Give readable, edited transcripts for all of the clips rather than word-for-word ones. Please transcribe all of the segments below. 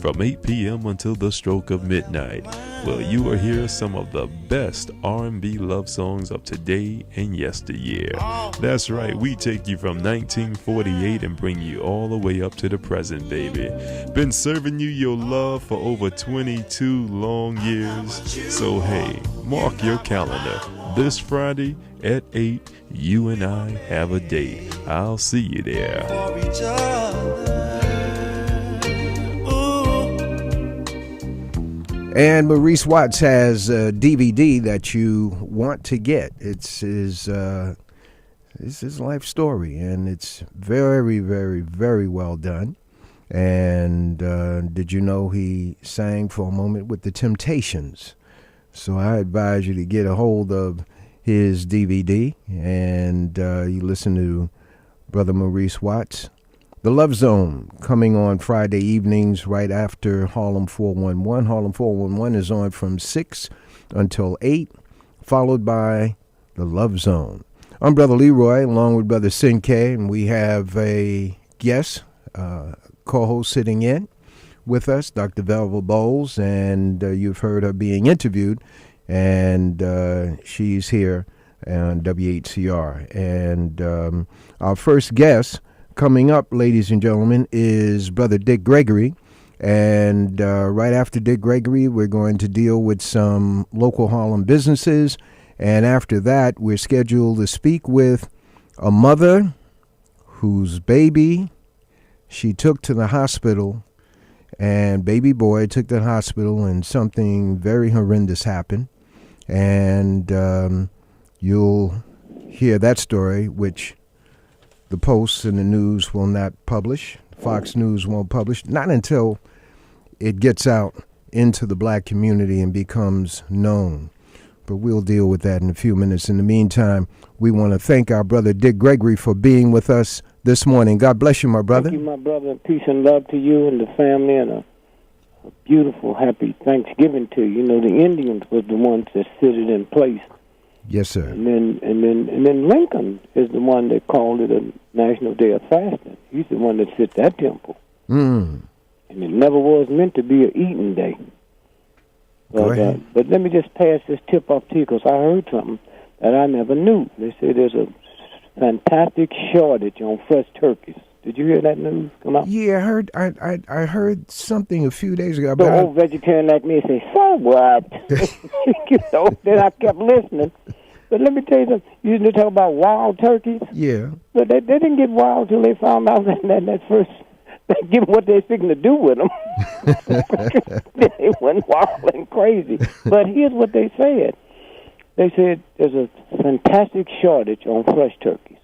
from 8 p.m. until the stroke of midnight, where you will hear some of the best R&B love songs of today and yesteryear. That's right, we take you from 1948 and bring you all the way up to the present, baby. Been serving you your love for over 22 long years, so hey, mark your calendar. This Friday at 8, you and I have a date. I'll see you there. And Maurice Watts has a DVD that you want to get. It's his life story, and it's very, very, very well done. And did you know he sang for a moment with the Temptations? So I advise you to get a hold of his DVD, and you listen to Brother Maurice Watts. The Love Zone, coming on Friday evenings right after Harlem 411. Harlem 411 is on from 6 until 8, followed by The Love Zone. I'm Brother Leroy, along with Brother Sinke, and we have a guest, co-host sitting in with us, Dr. Velva Bowles, and you've heard her being interviewed, and she's here on WHCR. And our first guest coming up, ladies and gentlemen, is Brother Dick Gregory. And right after Dick Gregory, we're going to deal with some local Harlem businesses. And after that, we're scheduled to speak with a mother whose baby she took to the hospital, and baby boy took to the hospital, and something very horrendous happened. And you'll hear that story, which the Post and the News will not publish. Fox News won't publish, not until it gets out into the black community and becomes known. But we'll deal with that in a few minutes. In the meantime, we want to thank our brother Dick Gregory for being with us this morning. God bless you, my brother. Thank you, my brother. Peace and love to you and the family, and a beautiful, happy Thanksgiving to you. You know, the Indians was the ones that set it in place. Yes, sir. And then Lincoln is the one that called it a National Day of Fasting. He's the one that set that temple. Mm. And it never was meant to be an eating day. But let me just pass this tip off to you, because I heard something that I never knew. They say there's a fantastic shortage on fresh turkeys. Did you hear that news come out? Yeah, I heard something a few days ago. The old vegetarian like me say, so what? You know, then I kept listening. But let me tell you something. You used to talk about wild turkeys. Yeah. But they didn't get wild till they found out that first, give them what they're fixing to do with them. They went wild and crazy. But here's what they said. They said there's a fantastic shortage on fresh turkeys.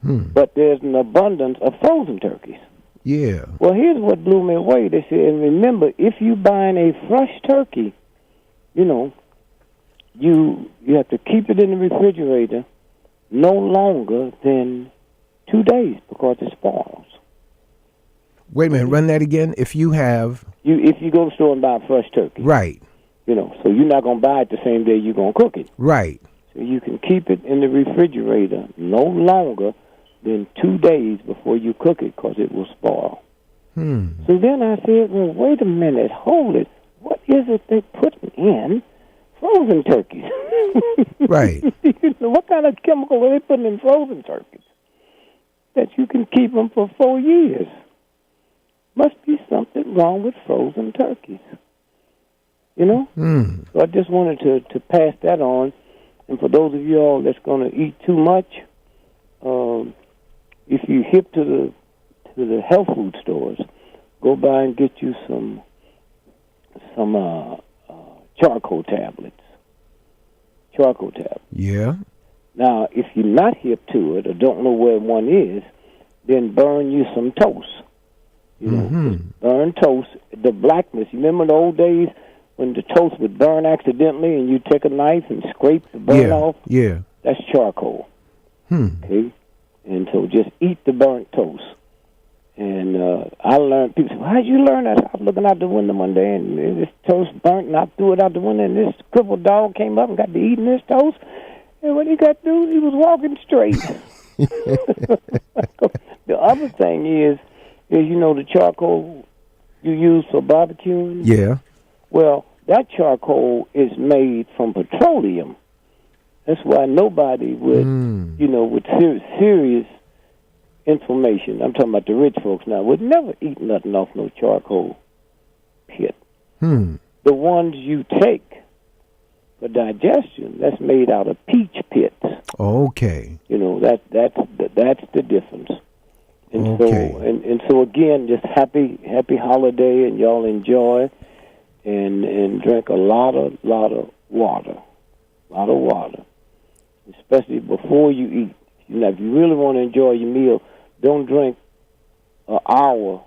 But there's an abundance of frozen turkeys. Yeah. Well, here's what blew me away. They said, and remember, if you buying a fresh turkey, you know, you have to keep it in the refrigerator no longer than 2 days because it spoils. Wait a minute, run that again. If you go to the store and buy a fresh turkey. Right. You know, so you're not going to buy it the same day you're going to cook it. Right. So you can keep it in the refrigerator no longer than 2 days before you cook it because it will spoil. So then I said, well, wait a minute, hold it. What is it they putting in frozen turkeys? Right. You know, what kind of chemical are they putting in frozen turkeys that you can keep them for 4 years? Must be something wrong with frozen turkeys. You know? So I just wanted to pass that on. And for those of you all that's going to eat too much, if you hip to the health food stores, go by and get you some charcoal tablets. Yeah. Now, if you're not hip to it or don't know where one is, then burn you some toast. You know, burn toast. The blackness. You remember the old days when the toast would burn accidentally, and you take a knife and scrape the burn off? Yeah. That's charcoal. Okay? And so just eat the burnt toast. And I learned, people say, well, how'd you learn that? I was looking out the window one day, and this toast burnt, and I threw it out the window, and this crippled dog came up and got to eating this toast. And what he got to do, he was walking straight. The other thing is, you know, the charcoal you use for barbecuing? Yeah. Well, that charcoal is made from petroleum. That's why nobody with, with serious information, I'm talking about the rich folks now, would never eat nothing off no charcoal pit. The ones you take for digestion, that's made out of peach pits. Okay. That's the difference. And okay. so again, just happy holiday, and y'all enjoy and drink a lot of water, especially before you eat. If you really want to enjoy your meal, don't drink an hour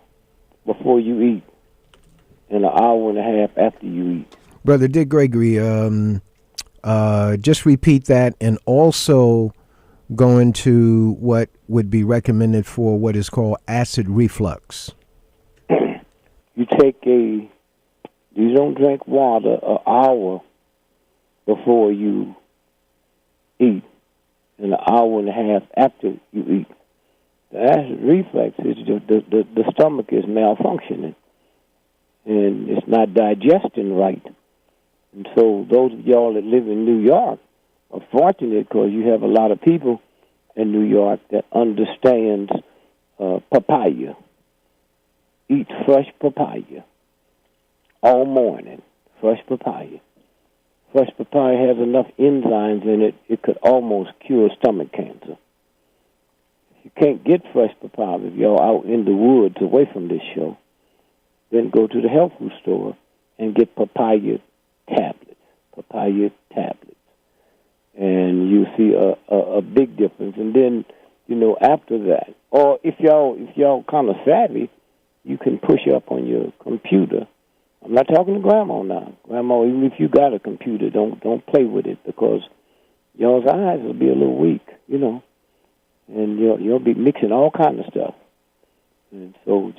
before you eat and an hour and a half after you eat. Brother Dick Gregory, just repeat that, and also go into what would be recommended for what is called acid reflux. You don't drink water an hour before you eat and an hour and a half after you eat. The acid reflux is the stomach is malfunctioning and it's not digesting right. And so those of y'all that live in New York are fortunate because you have a lot of people in New York that understands papaya. Eat fresh papaya all morning. Fresh papaya. Fresh papaya has enough enzymes in it, it could almost cure stomach cancer. If you can't get fresh papaya, if you're out in the woods away from this show, then go to the health food store and get papaya tablets. And you see a big difference. And then, after that, or if y'all kind of savvy, you can push up on your computer. I'm not talking to Grandma now. Grandma, even if you got a computer, don't play with it because y'all's eyes will be a little weak, and you'll be mixing all kind of stuff. And so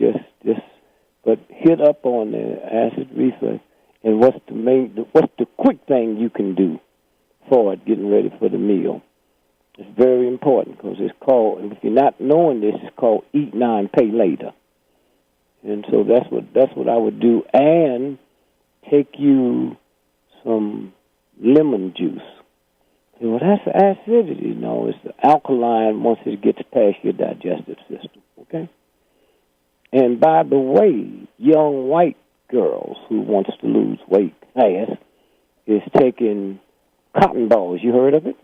but hit up on the acid reflux. And what's the quick thing you can do for it, getting ready for the meal? It's very important because it's called, and if you're not knowing this, it's called eat now and pay later. And so that's what I would do, and take you some lemon juice. Well, that's the acidity. No, it's the alkaline once it gets past your digestive system. Okay. And by the way, young white girls who wants to lose weight fast is taking cotton balls. You heard of it?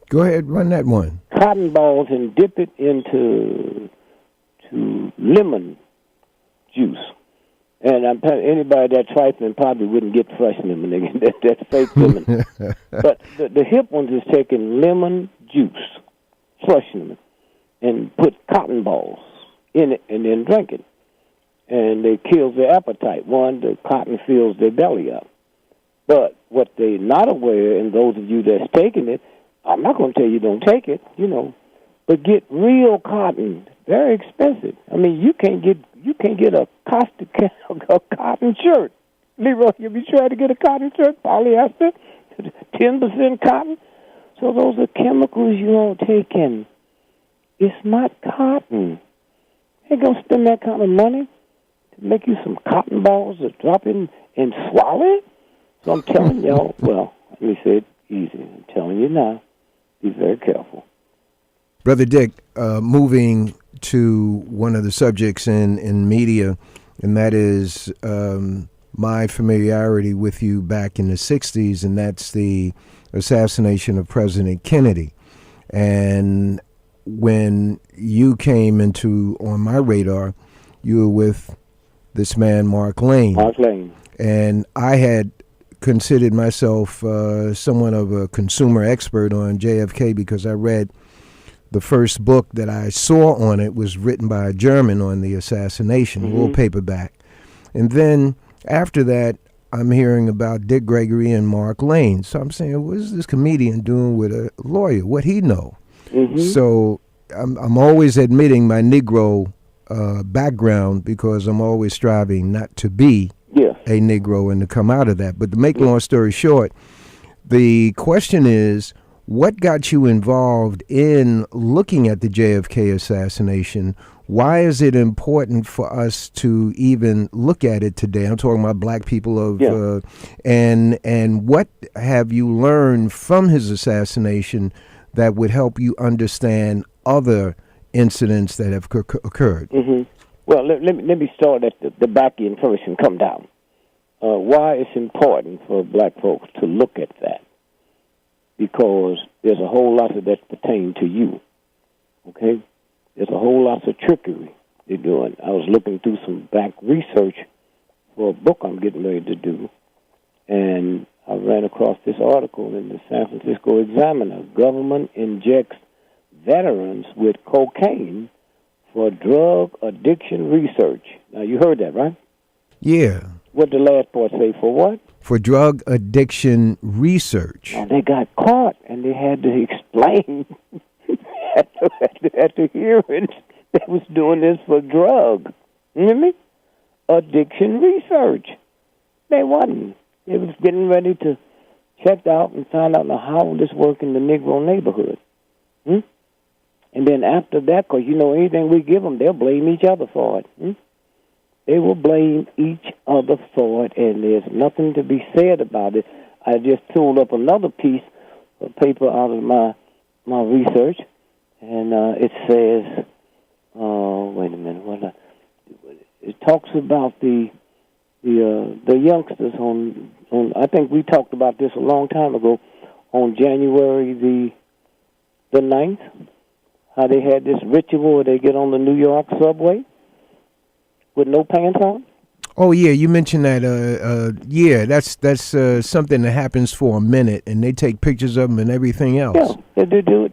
Go ahead, run that one. Cotton balls and dip it into lemon juice. And I'm telling anybody that trifling probably wouldn't get fresh lemon. That's fake lemon. But the hip ones is taking lemon juice, fresh lemon, and put cotton balls in it and then drink it. And it kills their appetite. One, the cotton fills their belly up. But what they're not aware, and those of you that's taking it, I'm not going to tell you don't take it, but get real cotton. Very expensive. I mean, you can't get a cotton shirt. Leroy, have you tried to get a cotton shirt? Polyester, 10% cotton. So those are chemicals you all taking. It's not cotton. They gonna spend that kind of money to make you some cotton balls to drop in and swallow it? So I'm telling y'all, well, let me say it easy. I'm telling you now, be very careful. Brother Dick, moving to one of the subjects in media, and that is my familiarity with you back in the 60s, and that's the assassination of President Kennedy. And when you came on my radar, you were with this man, Mark Lane. Mark Lane. And I had considered myself somewhat of a consumer expert on JFK because I read the first book that I saw on it was written by a German on the assassination, a little paperback. And then after that, I'm hearing about Dick Gregory and Mark Lane. So I'm saying, what is this comedian doing with a lawyer? What he know? So I'm always admitting my Negro background because I'm always striving not to be a Negro and to come out of that. But to make long story short, the question is, what got you involved in looking at the JFK assassination? Why is it important for us to even look at it today? I'm talking about black people and what have you learned from his assassination that would help you understand other incidents that have occurred? Mm-hmm. Well, let me start at the back end first and come down. Why it's important for black folks to look at that? Because there's a whole lot of that pertain to you, okay? There's a whole lot of trickery they're doing. I was looking through some back research for a book I'm getting ready to do, and I ran across this article in the San Francisco Examiner. Government injects veterans with cocaine for drug addiction research. Now, you heard that, right? Yeah. What the last part say, for what? For drug addiction research. Now, they got caught, and they had to explain at the hearings they was doing this for drug. You hear me? Addiction research. They wasn't. They was getting ready to check out and find out how this work in the Negro neighborhood. And then after that, because, anything we give them, they'll blame each other for it. They will blame each other for it, and there's nothing to be said about it. I just pulled up another piece of paper out of my research, and it says, wait a minute, it talks about the youngsters on. I think we talked about this a long time ago, on January the 9th, how they had this ritual where they get on the New York subway with no pants on. Oh yeah, you mentioned that. Yeah, that's something that happens for a minute, and they take pictures of them and everything else. Yeah, they do it,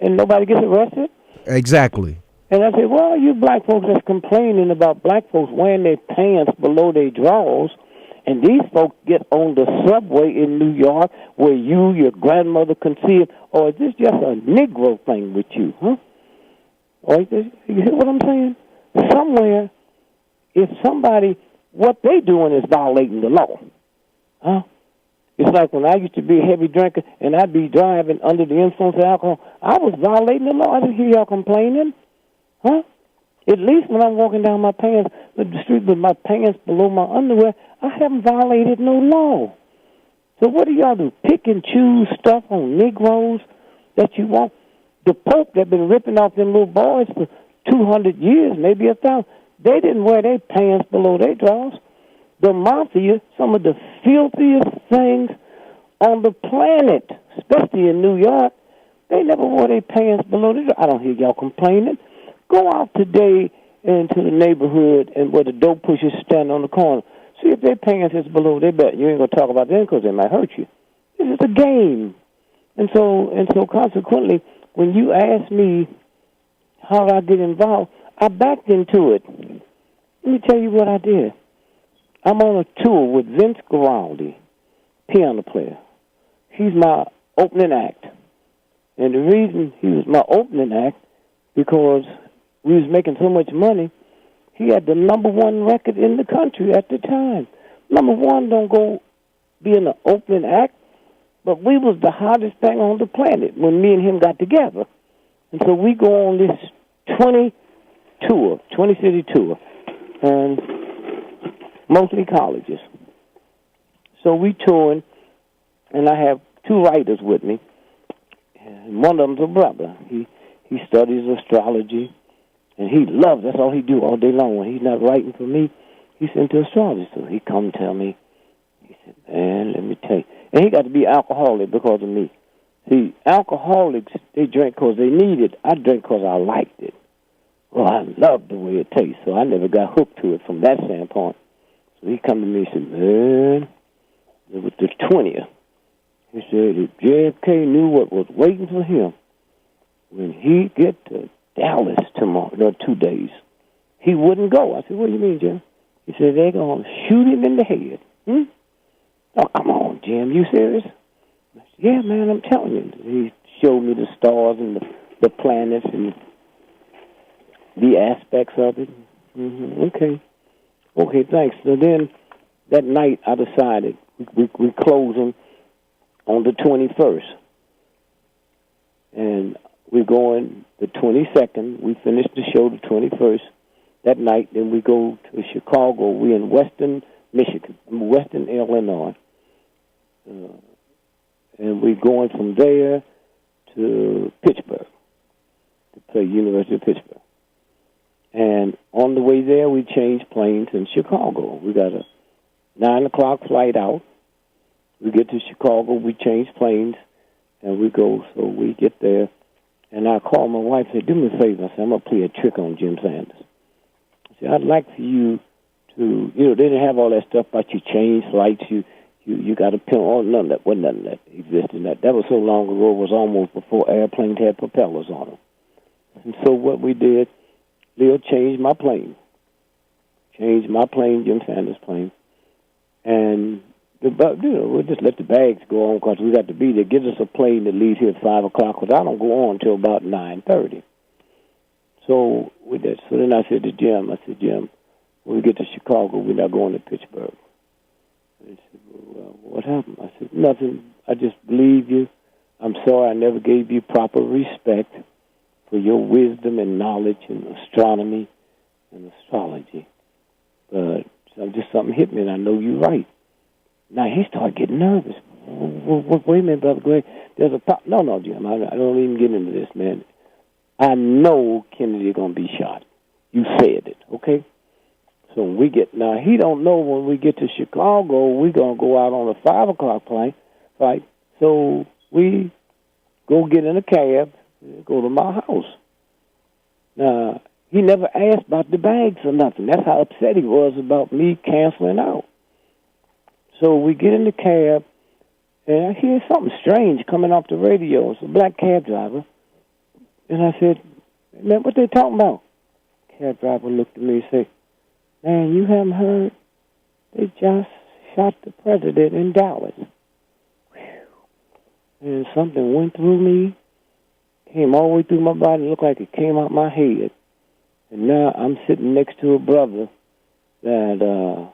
and nobody gets arrested. Exactly. And I said, well, you black folks that's complaining about black folks wearing their pants below their drawers, and these folks get on the subway in New York where your grandmother conceived, or is this just a Negro thing with you, huh? Or you hear what I'm saying? Somewhere, if somebody, what they doing is violating the law, huh? It's like when I used to be a heavy drinker and I'd be driving under the influence of alcohol, I was violating the law. I didn't hear y'all complaining, huh? At least when I'm walking down the street with my pants below my underwear, I haven't violated no law. So what do y'all do? Pick and choose stuff on Negroes that you want? The Pope that been ripping off them little boys for 200 years, maybe 1,000, they didn't wear their pants below their drawers. The mafia, some of the filthiest things on the planet, especially in New York, they never wore their pants below their drawers. I don't hear y'all complaining. Go out today into the neighborhood and where the dope pushers stand on the corner. See if their pants is below their belt. You ain't going to talk about them because they might hurt you. This is a game. And so consequently, when you ask me how did I get involved, I backed into it. Let me tell you what I did. I'm on a tour with Vince Guaraldi, piano player. He's my opening act. And the reason he was my opening act, because we was making so much money, he had the #1 record in the country at the time. #1 don't go being an opening act, but we was the hottest thing on the planet when me and him got together. And so we go on this 20-city tour, and mostly colleges. So we touring, and I have 2 writers with me, and one of them's a brother. He studies astrology, and he loves, that's all he do all day long. When he's not writing for me, he's into astrology. So he come tell me, he said, man, let me tell you. And he got to be alcoholic because of me. See, alcoholics, they drink because they need it. I drink because I liked it. Well, I love the way it tastes, so I never got hooked to it from that standpoint. So he come to me and said, man, it was the 20th. He said if JFK knew what was waiting for him when he get to Dallas tomorrow, 2 days, he wouldn't go. I said, what do you mean, Jim? He said, they're going to shoot him in the head. Oh, come on, Jim, you serious? I said, yeah, man, I'm telling you. He showed me the stars and the planets and the aspects of it. Okay, thanks. So then that night I decided we closing on the 21st. And we're going the 22nd. We finished the show the 21st that night. Then we go to Chicago. We're in Western Michigan, Western Illinois. And we're going from there to Pittsburgh to play University of Pittsburgh. And on the way there, we changed planes in Chicago. We got a 9 o'clock flight out. We get to Chicago, we change planes, and we go. So we get there, and I call my wife and say, do me a favor. I said, I'm going to play a trick on Jim Sanders. I said, I'd like for you to, they didn't have all that stuff about you change flights, you got to pin on none of that. Wasn't none of that existed. That was so long ago, it was almost before airplanes had propellers on them. And so what we did, Leo changed my plane. Jim Sanders' plane. And we'll just let the bags go on because we got to be there. Gives us a plane that leaves here at 5 o'clock because I don't go on until about 9:30. So with that, so then I said to Jim, Jim, when we get to Chicago, we're not going to Pittsburgh. And he said, well, what happened? I said, nothing. I just believe you. I'm sorry I never gave you proper respect for your wisdom and knowledge in astronomy and astrology. But just something hit me, and I know you're right. Now, he started getting nervous. Wait a minute, Brother Greg. There's a No, Jim, I don't even get into this, man. I know Kennedy's going to be shot. You said it, okay? So when we get... Now, he don't know when we get to Chicago, we're going to go out on a 5 o'clock plane, right? So we go get in a cab, go to my house. Now, he never asked about the bags or nothing. That's how upset he was about me canceling out. So we get in the cab, and I hear something strange coming off the radio. It's a black cab driver. And I said, man, what they talking about? Cab driver looked at me and said, man, you haven't heard? They just shot the president in Dallas. Whew. And something went through me, came all the way through my body, looked like it came out my head. And now I'm sitting next to a brother that,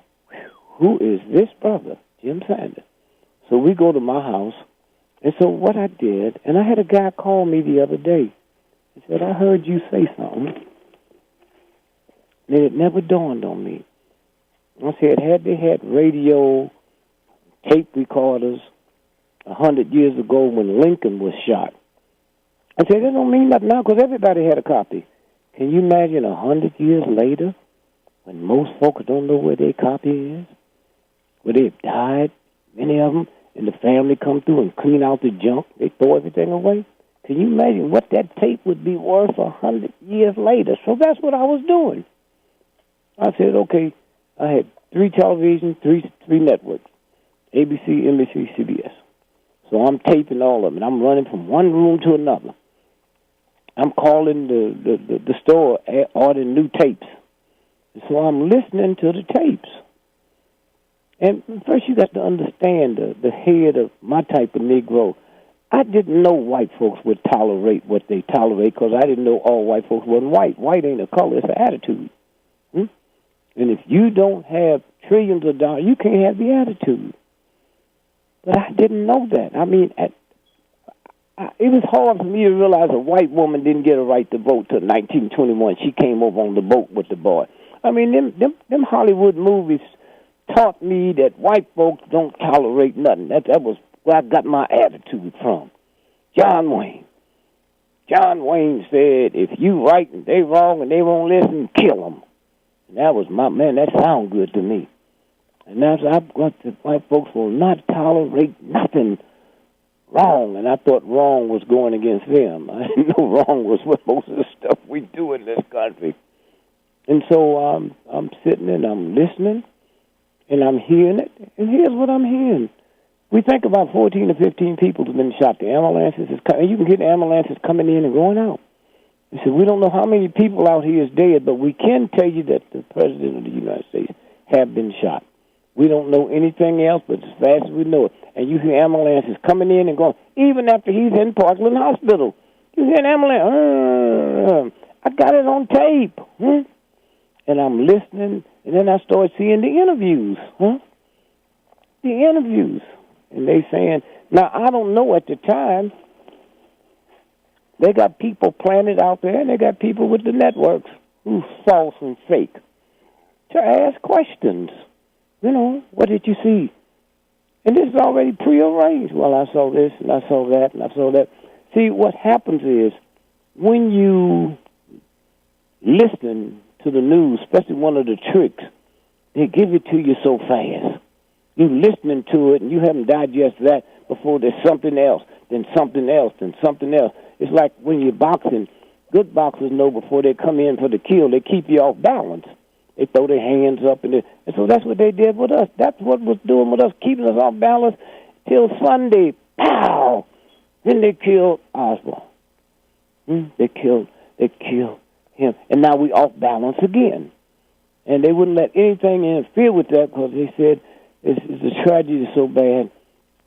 who is this brother? Jim Sanders. So we go to my house. And so what I did, and I had a guy call me the other day. He said, I heard you say something. And it never dawned on me. I said, had they had radio tape recorders 100 years ago when Lincoln was shot, I said, that don't mean nothing now because everybody had a copy. Can you imagine 100 years later when most folks don't know where their copy is? Where they've died, many of them, and the family come through and clean out the junk. They throw everything away. Can you imagine what that tape would be worth 100 years later? So that's what I was doing. I said, okay, I had 3 televisions, three networks, ABC, NBC, CBS. So I'm taping all of them. I'm running from one room to another. I'm calling the store, ordering new tapes. So I'm listening to the tapes. And first you got to understand the head of my type of Negro. I didn't know white folks would tolerate what they tolerate because I didn't know all white folks wasn't white. White ain't a color, it's an attitude. And if you don't have trillions of dollars, you can't have the attitude. But I didn't know that. I mean, it was hard for me to realize a white woman didn't get a right to vote till 1921. She came over on the boat with the boy. I mean, them Hollywood movies taught me that white folks don't tolerate nothing. That was where I got my attitude from. John Wayne. John Wayne said, if you right and they wrong and they won't listen, kill them. And that was my, man, that sound good to me. And that's, I've got the white folks will not tolerate nothing wrong. And I thought wrong was going against them. I didn't know wrong was what most of the stuff we do in this country. And so I'm sitting and I'm listening. And I'm hearing it, and here's what I'm hearing. We think about 14 to 15 people have been shot. The ambulances is coming. You can get ambulances coming in and going out. He said, we don't know how many people out here is dead, but we can tell you that the President of the United States have been shot. We don't know anything else, but as fast as we know it. And you hear ambulances coming in and going, even after he's in Parkland Hospital. You hear an ambulance, I got it on tape. And I'm listening, and then I started seeing the interviews. The interviews. And they saying, now, I don't know at the time They got people planted out there, and they got people with the networks who's false and fake to ask questions. You know, what did you see? And this is already prearranged. Well, I saw this, and I saw that, and I saw that. See, what happens is when you listen to the news, especially one of the tricks, they give it to you so fast. You're listening to it, and you haven't digested that before there's something else, then something else, then something else. It's like when you're boxing, good boxers know before they come in for the kill, they keep you off balance. They throw their hands up, and so that's what they did with us. That's what was doing with us, keeping us off balance till Sunday. Pow! Then they killed Oswald. They killed him. And now we off balance again. And they wouldn't let anything interfere with that because they said the tragedy is so bad.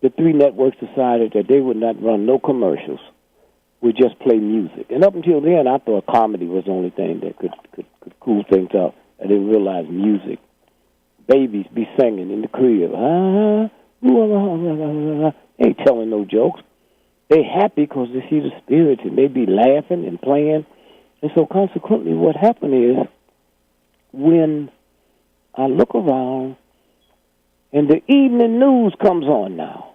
The three networks decided that they would not run no commercials. We just play music. And up until then, I thought comedy was the only thing that could cool things up. I didn't realize music. Babies be singing in the crib. They ain't telling no jokes. They happy because they see the spirits, and they be laughing and playing. And so consequently what happened is when I look around and the evening news comes on now.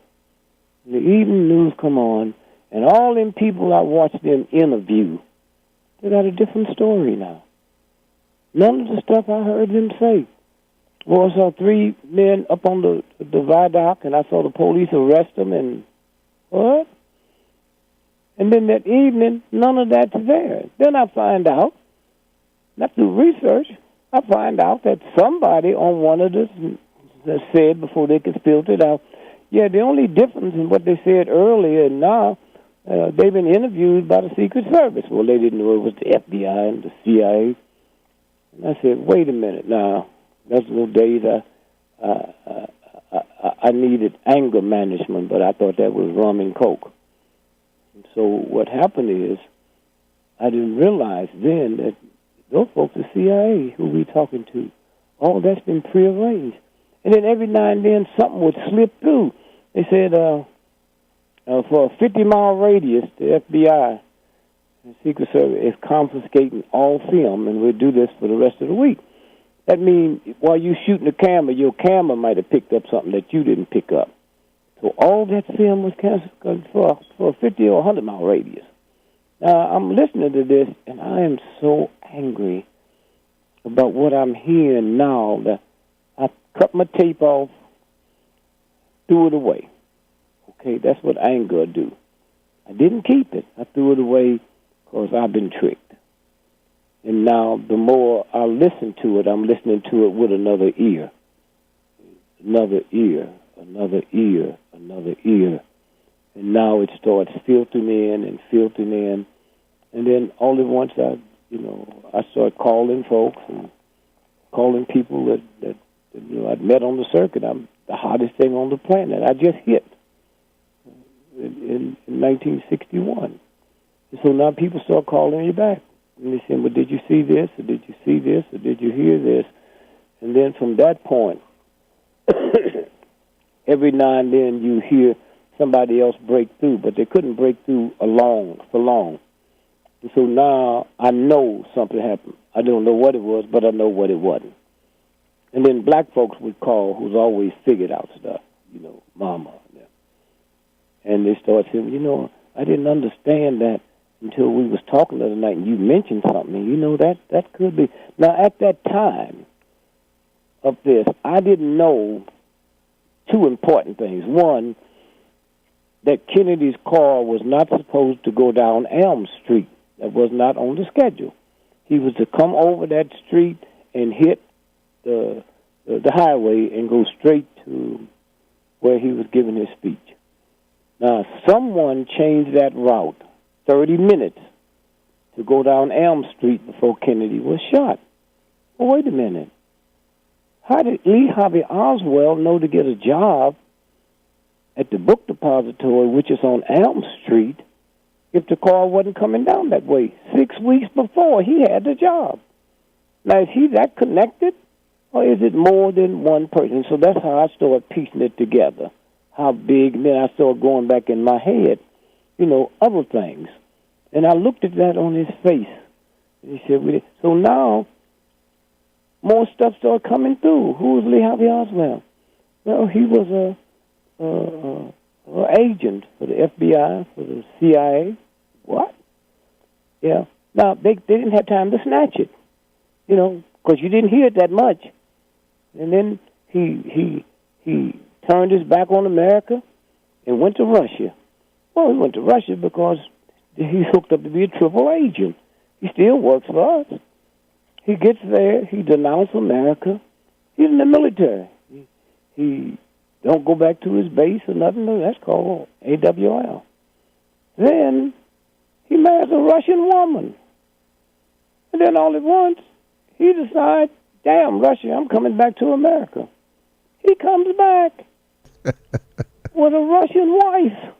The evening news come on, and all them people I watch them interview, they got a different story now. None of the stuff I heard them say. Well, I saw three men up on the viaduct, and I saw the police arrest them, and what? And then that evening, none of that's there. Then I find out, not through research, I find out that somebody on one of this said before they could filter it out, yeah, the only difference in what they said earlier and now, they've been interviewed by the Secret Service. Well, they didn't know it was the FBI and the CIA. And I said, wait a minute now. Those little days I needed anger management, but I thought that was rum and coke. And so what happened is I didn't realize then that those folks at CIA who we talking to, all that's been prearranged. And then every now and then something would slip through. They said for a 50-mile radius, the FBI, the Secret Service, is confiscating all film, and we'll do this for the rest of the week. That means while you're shooting the camera, your camera might have picked up something that you didn't pick up. So all that film was canceled for a 50 or 100-mile radius. Now, I'm listening to this, and I am so angry about what I'm hearing now that I cut my tape off, threw it away. Okay, that's what anger do. I didn't keep it. I threw it away because I've been tricked. And now the more I listen to it, I'm listening to it with another ear. Another ear, another ear, another ear. And now it starts filtering in. And then all at once I start calling folks and calling people that I'd met on the circuit. I'm the hottest thing on the planet. I just hit in 1961. And so now people start calling me back. And they say, well, did you see this, or did you see this, or did you hear this? And then from that point, every now and then you hear somebody else break through, but they couldn't break through for long. And so now I know something happened. I don't know what it was, but I know what it wasn't. And then black folks would call who's always figured out stuff, mama. And they start saying, I didn't understand that until we was talking the other night, and you mentioned something, and that could be. Now, at that time of this, I didn't know two important things. One, that Kennedy's car was not supposed to go down Elm Street. That was not on the schedule. He was to come over that street and hit the highway and go straight to where he was giving his speech. Now, someone changed that route 30 minutes to go down Elm Street before Kennedy was shot. Well, wait a minute. How did Lee Harvey Oswald know to get a job at the book depository, which is on Elm Street, if the car wasn't coming down that way? 6 weeks before, he had the job. Now, is he that connected, or is it more than one person? So that's how I started piecing it together. How big, and then I started going back in my head, other things. And I looked at that on his face. And he said, so now more stuff started coming through. Who was Lee Harvey Oswald? Well, he was a agent for the FBI, for the CIA. What? Yeah. Now, they didn't have time to snatch it, because you didn't hear it that much. And then he turned his back on America and went to Russia. Well, he went to Russia because he's hooked up to be a triple agent. He still works for us. He gets there, he denounced America. He's in the military. He don't go back to his base or nothing. That's called AWL. Then he marries a Russian woman. And then all at once, he decides, damn, Russia, I'm coming back to America. He comes back with a Russian wife.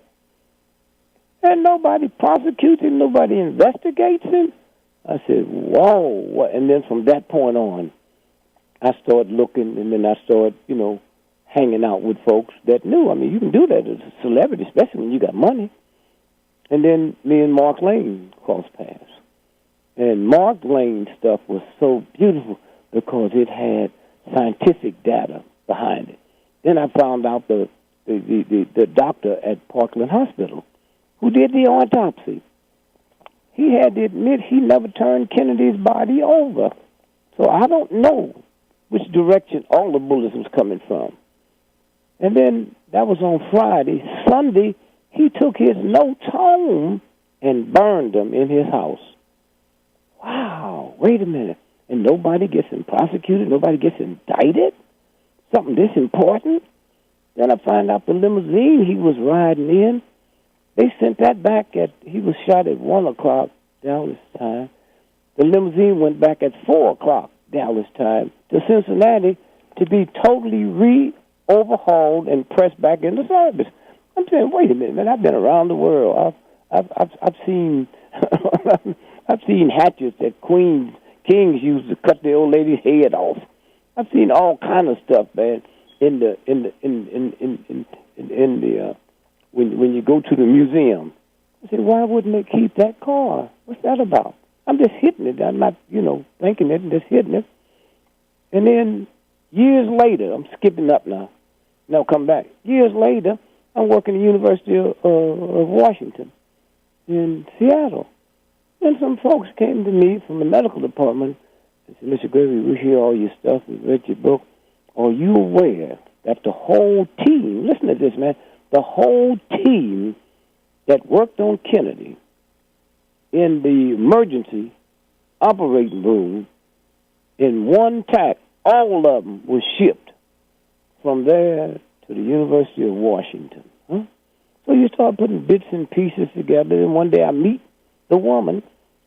And nobody prosecutes him, nobody investigates him. I said, whoa. And then from that point on, I started looking, and then I started, hanging out with folks that knew. I mean, you can do that as a celebrity, especially when you got money. And then me and Mark Lane crossed paths. And Mark Lane's stuff was so beautiful because it had scientific data behind it. Then I found out the doctor at Parkland Hospital who did the autopsy. He had to admit he never turned Kennedy's body over. So I don't know which direction all the bullets was coming from. And then that was on Friday. Sunday, he took his notes home and burned them in his house. Wow, wait a minute. And nobody gets him prosecuted? Nobody gets indicted? Something this important? Then I find out the limousine he was riding in, they sent that back he was shot at 1 o'clock Dallas time. The limousine went back at 4 o'clock Dallas time to Cincinnati to be totally overhauled and pressed back into service. I'm saying, wait a minute, man, I've been around the world. I've seen I've seen hatchets that kings used to cut the old lady's head off. I've seen all kind of stuff, man, when you go to the museum. I said, why wouldn't they keep that car? What's that about? I'm just hitting it. I'm not, thinking it and just hitting it. And then years later, I'm skipping up now. Now come back. Years later, I'm working at the University of Washington in Seattle. And some folks came to me from the medical department and said, Mr. Gregory, we hear all your stuff. We read your book. Are you aware that the whole team, listen to this, man, the whole team that worked on Kennedy in the emergency operating room in one tack, all of them were shipped from there to the University of Washington. Huh? So you start putting bits and pieces together, and one day I meet the woman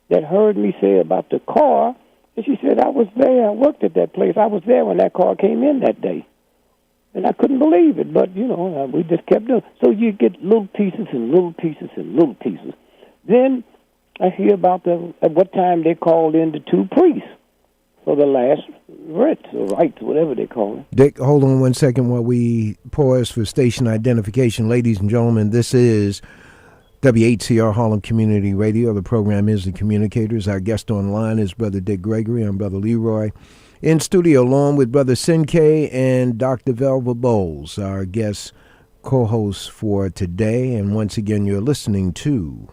that heard me say about the car, and she said, I was there, I worked at that place, I was there when that car came in that day. And I couldn't believe it, but, we just kept doing it. So you get little pieces and little pieces and little pieces. Then I hear about at what time they called in the two priests for the last rites, or rites, whatever they call it. Dick, hold on 1 second while we pause for station identification. Ladies and gentlemen, this is Whcr Harlem Community Radio. The program is The Communicators. Our guest online is Brother Dick Gregory. I'm Brother Leroy. In studio, along with Brother Sinkay and Dr. Velva Bowles, our guest co-hosts for today. And once again, you're listening to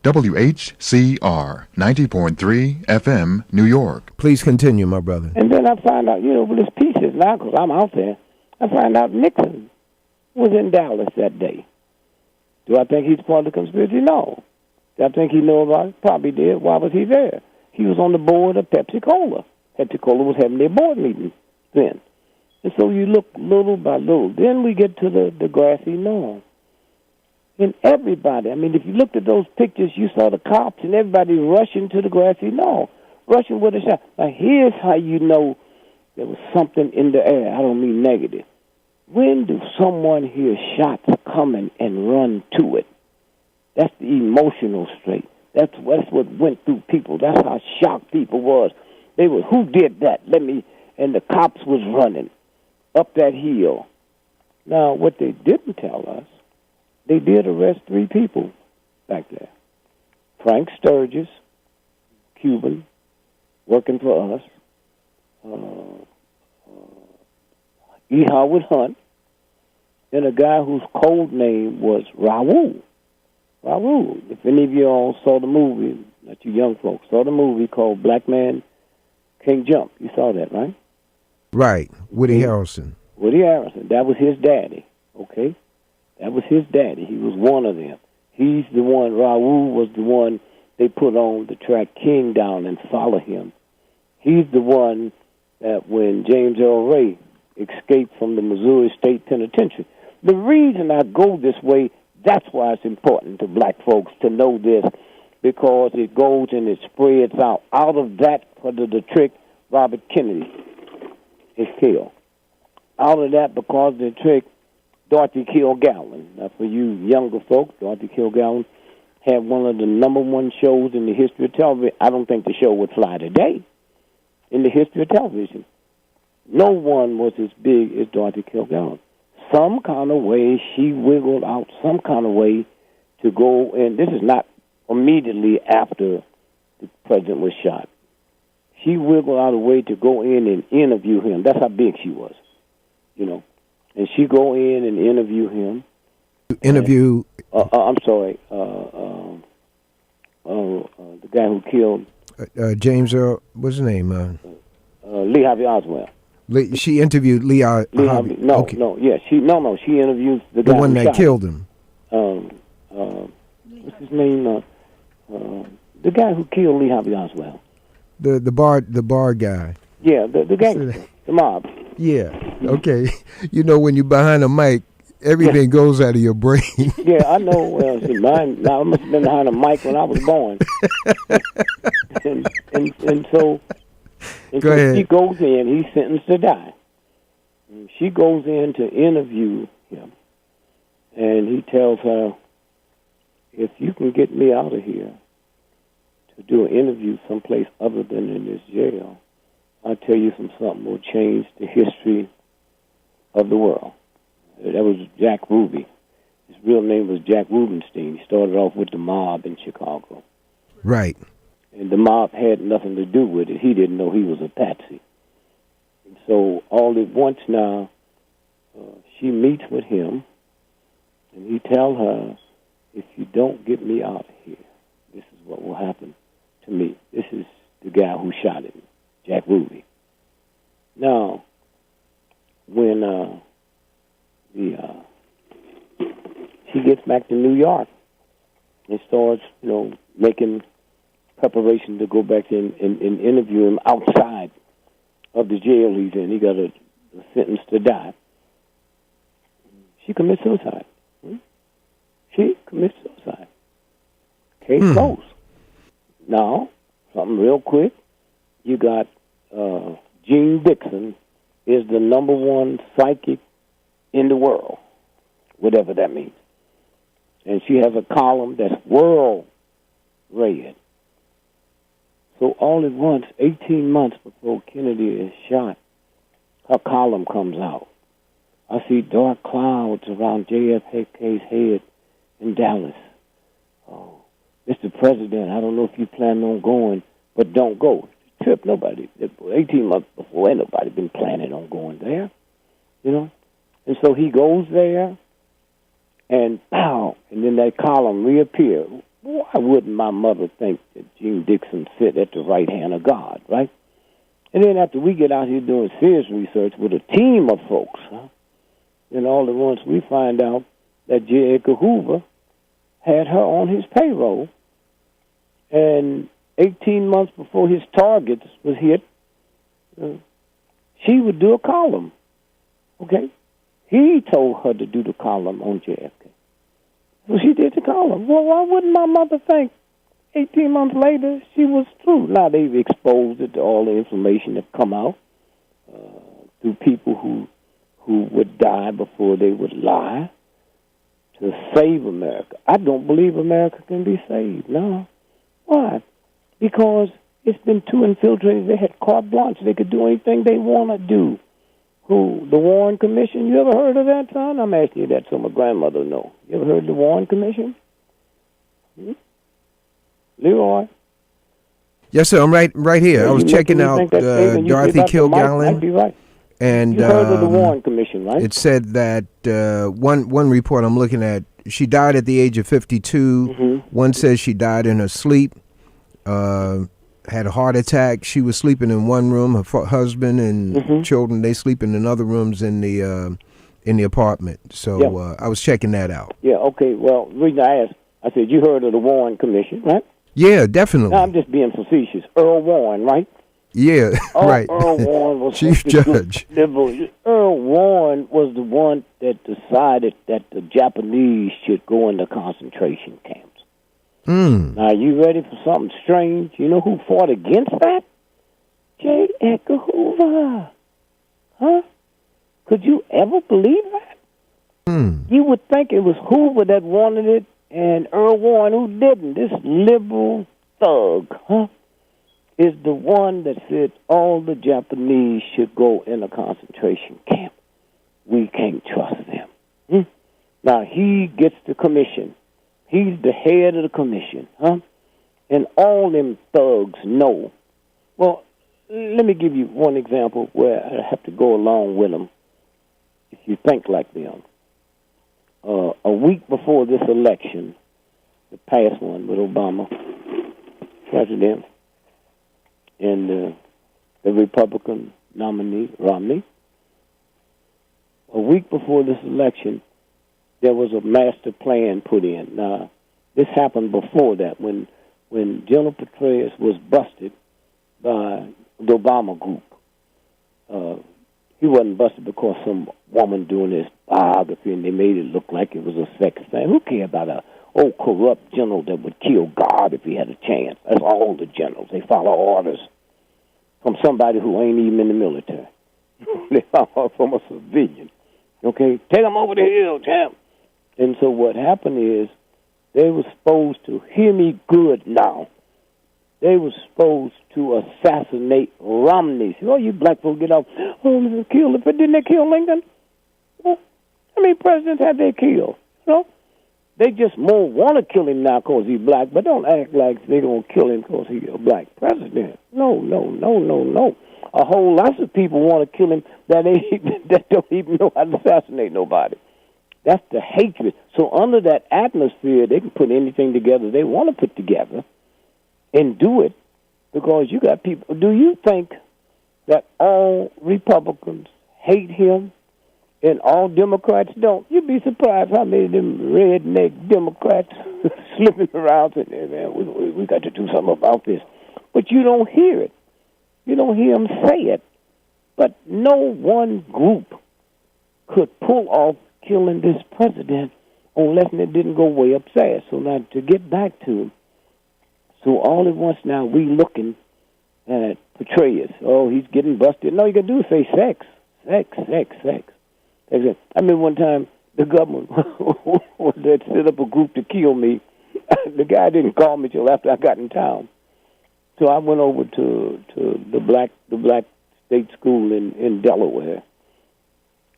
WHCR 90.3 FM, New York. Please continue, my brother. And then I find out, with his pieces now, because I'm out there, I find out Nixon was in Dallas that day. Do I think he's part of the conspiracy? No. Do I think he knew about it? Probably did. Why was he there? He was on the board of Pepsi-Cola. Pepsi-Cola was having their board meeting then. And so you look little by little. Then we get to the grassy knoll. And everybody, if you looked at those pictures, you saw the cops and everybody rushing to the grassy knoll, rushing with a shot. Now, here's how you know there was something in the air. I don't mean negative. When do someone hear shots coming and run to it? That's the emotional state. That's what went through people. That's how shocked people was. They were, who did that? And the cops was running up that hill. Now, what they didn't tell us, they did arrest 3 people back there. Frank Sturgis, Cuban, working for us. E. Howard Hunt, and a guy whose code name was Raoul. Raoul. If any of you all saw the movie, not you young folks, saw the movie called Black Man Can't Jump. You saw that, right? Right. Woody Harrelson. Woody Harrelson. That was his daddy, okay? That was his daddy. He was one of them. He's the one, Raoul was the one they put on the track King Down and Follow Him. He's the one that when James Earl Ray escaped from the Missouri State Penitentiary. The reason I go this way, that's why it's important to black folks to know this, because it goes and it spreads out. Out of that, under the trick, Robert Kennedy is killed. Out of that, because of the trick, Dorothy Kilgallen. Now, for you younger folks, Dorothy Kilgallen had one of the number one shows in the history of television. I don't think the show would fly today in the history of television. No one was as big as Dorothy Kilgallen. Some kind of way she wiggled out some kind of way to go, and this is not immediately after the president was shot. She wiggled out a way to go in and interview him. That's how big she was, you know. And she go in and interview him. Interview? I'm sorry. The guy who killed... James Earl, what's his name? Lee Harvey Oswald. She interviewed Lee Harvey. She interviewed the guy the one who that shot killed him. What's his name? The guy who killed Lee Harvey Oswald. The bar guy. Yeah, the gangster, the mob. Yeah. Okay. You know, when you're behind a mic, everything goes out of your brain. Yeah, I know. Well, see, I must have been behind a mic when I was born. and so he goes in. He's sentenced to die. And she goes in to interview him, and he tells her, "If you can get me out of here to do an interview someplace other than in this jail, I'll tell you something will change the history of the world." That was Jack Ruby. His real name was Jack Rubenstein. He started off with the mob in Chicago. Right. And the mob had nothing to do with it. He didn't know he was a patsy. And so all at once now, she meets with him, and he tells her, "If you don't get me out of here, this is what will happen to me." This is the guy who shot him, Jack Ruby. Now, when she gets back to New York and starts, making preparation to go back in and interview him outside of the jail he's in. He got a sentence to die. She commits suicide. She commits suicide. Case closed. Now, something real quick. You got Gene Dixon is the number one psychic in the world, whatever that means. And she has a column that's world read. So all at once, 18 months before Kennedy is shot, her column comes out. I see dark clouds around JFK's head in Dallas. Oh, Mr. President, I don't know if you plan on going, but don't go. Trip, nobody. 18 months before, ain't nobody been planning on going there, And so he goes there, and pow, and then that column reappears. Why wouldn't my mother think that Gene Dixon sit at the right hand of God, right? And then after we get out here doing serious research with a team of folks, then all at once we find out that J. Edgar Hoover had her on his payroll, and 18 months before his targets was hit, she would do a column, okay? He told her to do the column on JFK. So she did the column. Well, why wouldn't my mother think 18 months later she was true? Now they've exposed it to all the information that come out through people who would die before they would lie to save America. I don't believe America can be saved, no. Why? Because it's been too infiltrated. They had carte blanche. They could do anything they want to do. Who? The Warren Commission? You ever heard of that, son? I'm asking you that so my grandmother know. You ever heard of the Warren Commission? Leroy. Yes, sir. I'm right here. I was checking out think that statement you Dorothy said about the mic might Kilgallen, be right. and You heard of the Warren Commission, right? it said that one report I'm looking at, she died at the age of 52. Mm-hmm. One says she died in her sleep, had a heart attack. She was sleeping in one room. Her husband and children, they sleep in other rooms in the apartment. So I was checking that out. Yeah, okay. Well, the reason I asked, I said, you heard of the Warren Commission, right? Yeah, definitely. Now, I'm just being facetious. Earl Warren, right? Yeah, right. Earl Warren was Chief Judge. Earl Warren was the one that decided that the Japanese should go into concentration camps. Now, you ready for something strange? You know who fought against that? J. Edgar Hoover. Huh? Could you ever believe that? You would think it was Hoover that wanted it and Earl Warren who didn't. This liberal thug, is the one that said all the Japanese should go in a concentration camp. We can't trust them. Now, he gets the commission. He's the head of the commission, and all them thugs know. Well, let me give you one example where I have to go along with them if you think like them. A week before this election, the past one with Obama, president, and the Republican nominee, Romney, a week before this election, there was a master plan put in. Now, this happened before that when General Petraeus was busted by the Obama group. He wasn't busted because some woman doing his biography and they made it look like it was a sex thing. Who cares about a old corrupt general that would kill God if he had a chance? That's all the generals. They follow orders from somebody who ain't even in the military. They follow from a civilian. Okay, take them over the hill, champ. And so what happened is they were supposed to, hear me good now, they were supposed to assassinate Romney. Oh, you black folks get off. Oh, didn't they kill Lincoln? Well, how many presidents have they killed? You know? They just more want to kill him now because he's black, but don't act like they're going to kill him because he's a black president. No. A whole lot of people want to kill him that don't even know how to assassinate nobody. That's the hatred. So under that atmosphere, they can put anything together they want to put together and do it because you got people. Do you think that all Republicans hate him and all Democrats don't? You'd be surprised how many of them redneck Democrats slipping around saying, hey, man, we got to do something about this. But you don't hear it. You don't hear them say it. But no one group could pull off killing this president unless it didn't go way up fast. So now to get back to him, so all at once now we looking at Petraeus. Oh, he's getting busted. No, you can do is say sex. I remember one time the government that set up a group to kill me. The guy didn't call me till after I got in town. So I went over to the black state school in Delaware,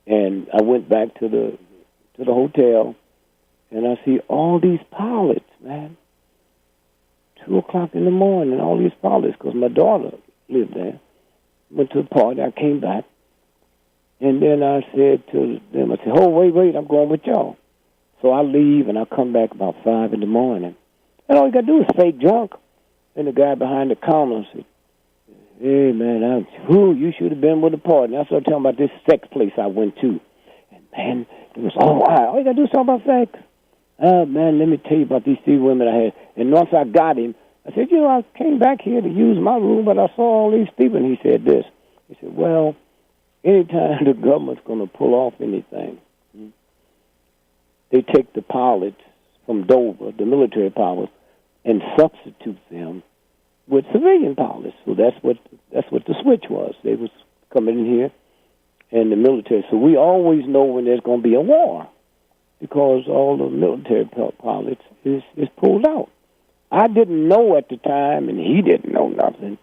and I went back to the hotel, and I see all these pilots, man. 2:00 in the morning, all these pilots, because my daughter lived there. Went to the party, I came back, and then I said to them, I said, oh, wait, I'm going with y'all. So I leave, and I come back about 5 in the morning. And all you got to do is fake drunk. And the guy behind the counter said, hey, man, you should have been with the party. And I started talking about this sex place I went to. And, man, it was all right. All you got to do is talk about sex. Oh, man, let me tell you about these 3 women I had. And once I got him, I said, I came back here to use my room, but I saw all these people. And he said this. He said, well, anytime the government's going to pull off anything, they take the pilots from Dover, the military pilots, and substitute them with civilian pilots. So that's what the switch was. They was coming in here and the military. So we always know when there's going to be a war because all the military pilots is pulled out. I didn't know at the time, and he didn't know nothing,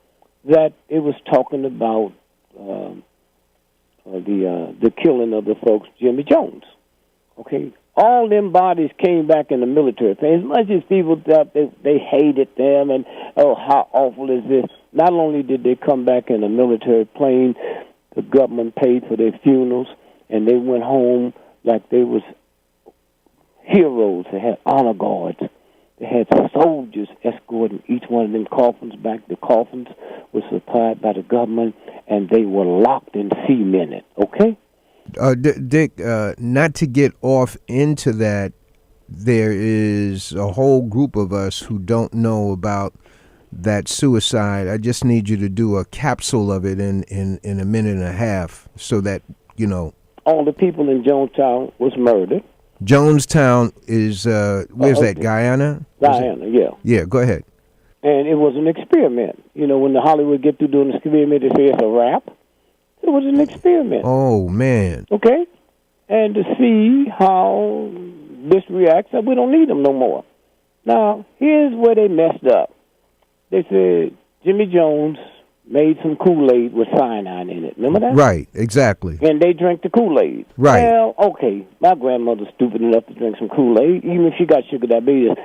that it was talking about the killing of the folks, Jimmy Jones. Okay, all them bodies came back in the military. As much as people thought they hated them and, oh, how awful is this, not only did they come back in a military plane, the government paid for their funerals, and they went home like they was heroes. They had honor guards. They had soldiers escorting each one of them coffins back. The coffins were supplied by the government, and they were locked and cemented, okay? Dick, not to get off into that, there is a whole group of us who don't know about that suicide. I just need you to do a capsule of it in a minute and a half so that, you know. All the people in Jonestown was murdered. Jonestown is, where's that, Guyana? Guyana, yeah. Yeah, go ahead. And it was an experiment. You know, when the Hollywood get through doing the experiment, they say it's a wrap. It was an experiment. Oh, man. Okay? And to see how this reacts, we don't need them no more. Now, here's where they messed up. They said Jimmy Jones made some Kool-Aid with cyanide in it. Remember that? Right, exactly. And they drank the Kool-Aid. Right. Well, okay, my grandmother's stupid enough to drink some Kool-Aid, even if she got sugar diabetes.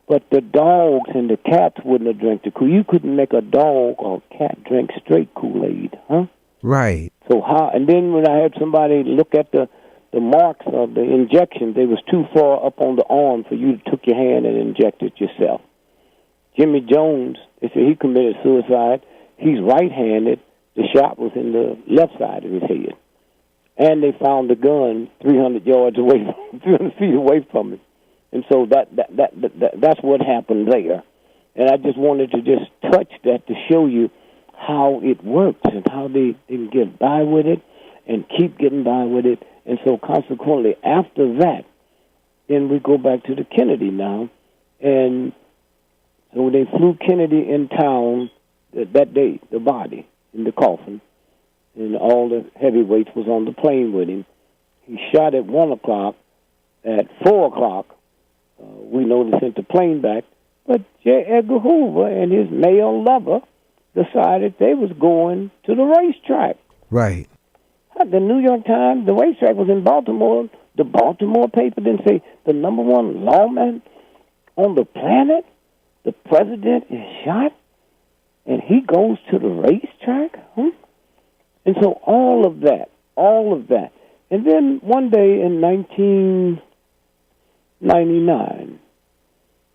But the dogs and the cats wouldn't have drank the Kool-Aid. You couldn't make a dog or a cat drink straight Kool-Aid, huh? Right. So how? And then when I had somebody look at the marks of the injections, they was too far up on the arm for you to took your hand and inject it yourself. Jimmy Jones, they said he committed suicide. He's right-handed. The shot was in the left side of his head. And they found the gun 300 yards away, 300 feet away from him. And so that's what happened there. And I just wanted to just touch that to show you how it works and how they can get by with it and keep getting by with it. And so consequently, after that, then we go back to the Kennedy now. And so they flew Kennedy in town that day, the body in the coffin, and all the heavyweights was on the plane with him. He shot at 1 o'clock. At 4 o'clock, we know they sent the plane back, but J. Edgar Hoover and his male lover decided they was going to the racetrack. Right. The New York Times, the racetrack was in Baltimore. The Baltimore paper didn't say the number one lawman on the planet, the president, is shot, and he goes to the racetrack? Huh? And so all of that. And then one day in 1999,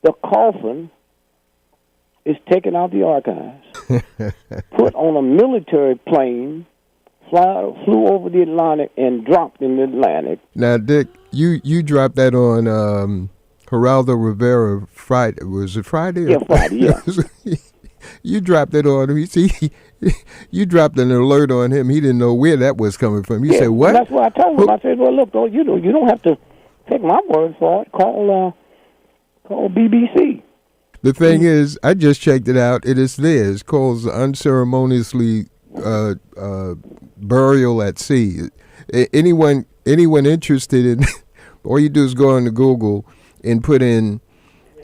the coffin is taken out the archives, put on a military plane, flew over the Atlantic, and dropped in the Atlantic. Now, Dick, you dropped that on Geraldo Rivera Friday. Was it Friday? Yeah, Friday, yeah. You dropped it on him. You dropped an alert on him. He didn't know where that was coming from. He said, what? That's what I told him. I said, well, look, you don't have to take my word for it. Call BBC. The thing is, I just checked it out. It is there. It's called unceremoniously burial at sea. Anyone interested in, all you do is go on to Google and put in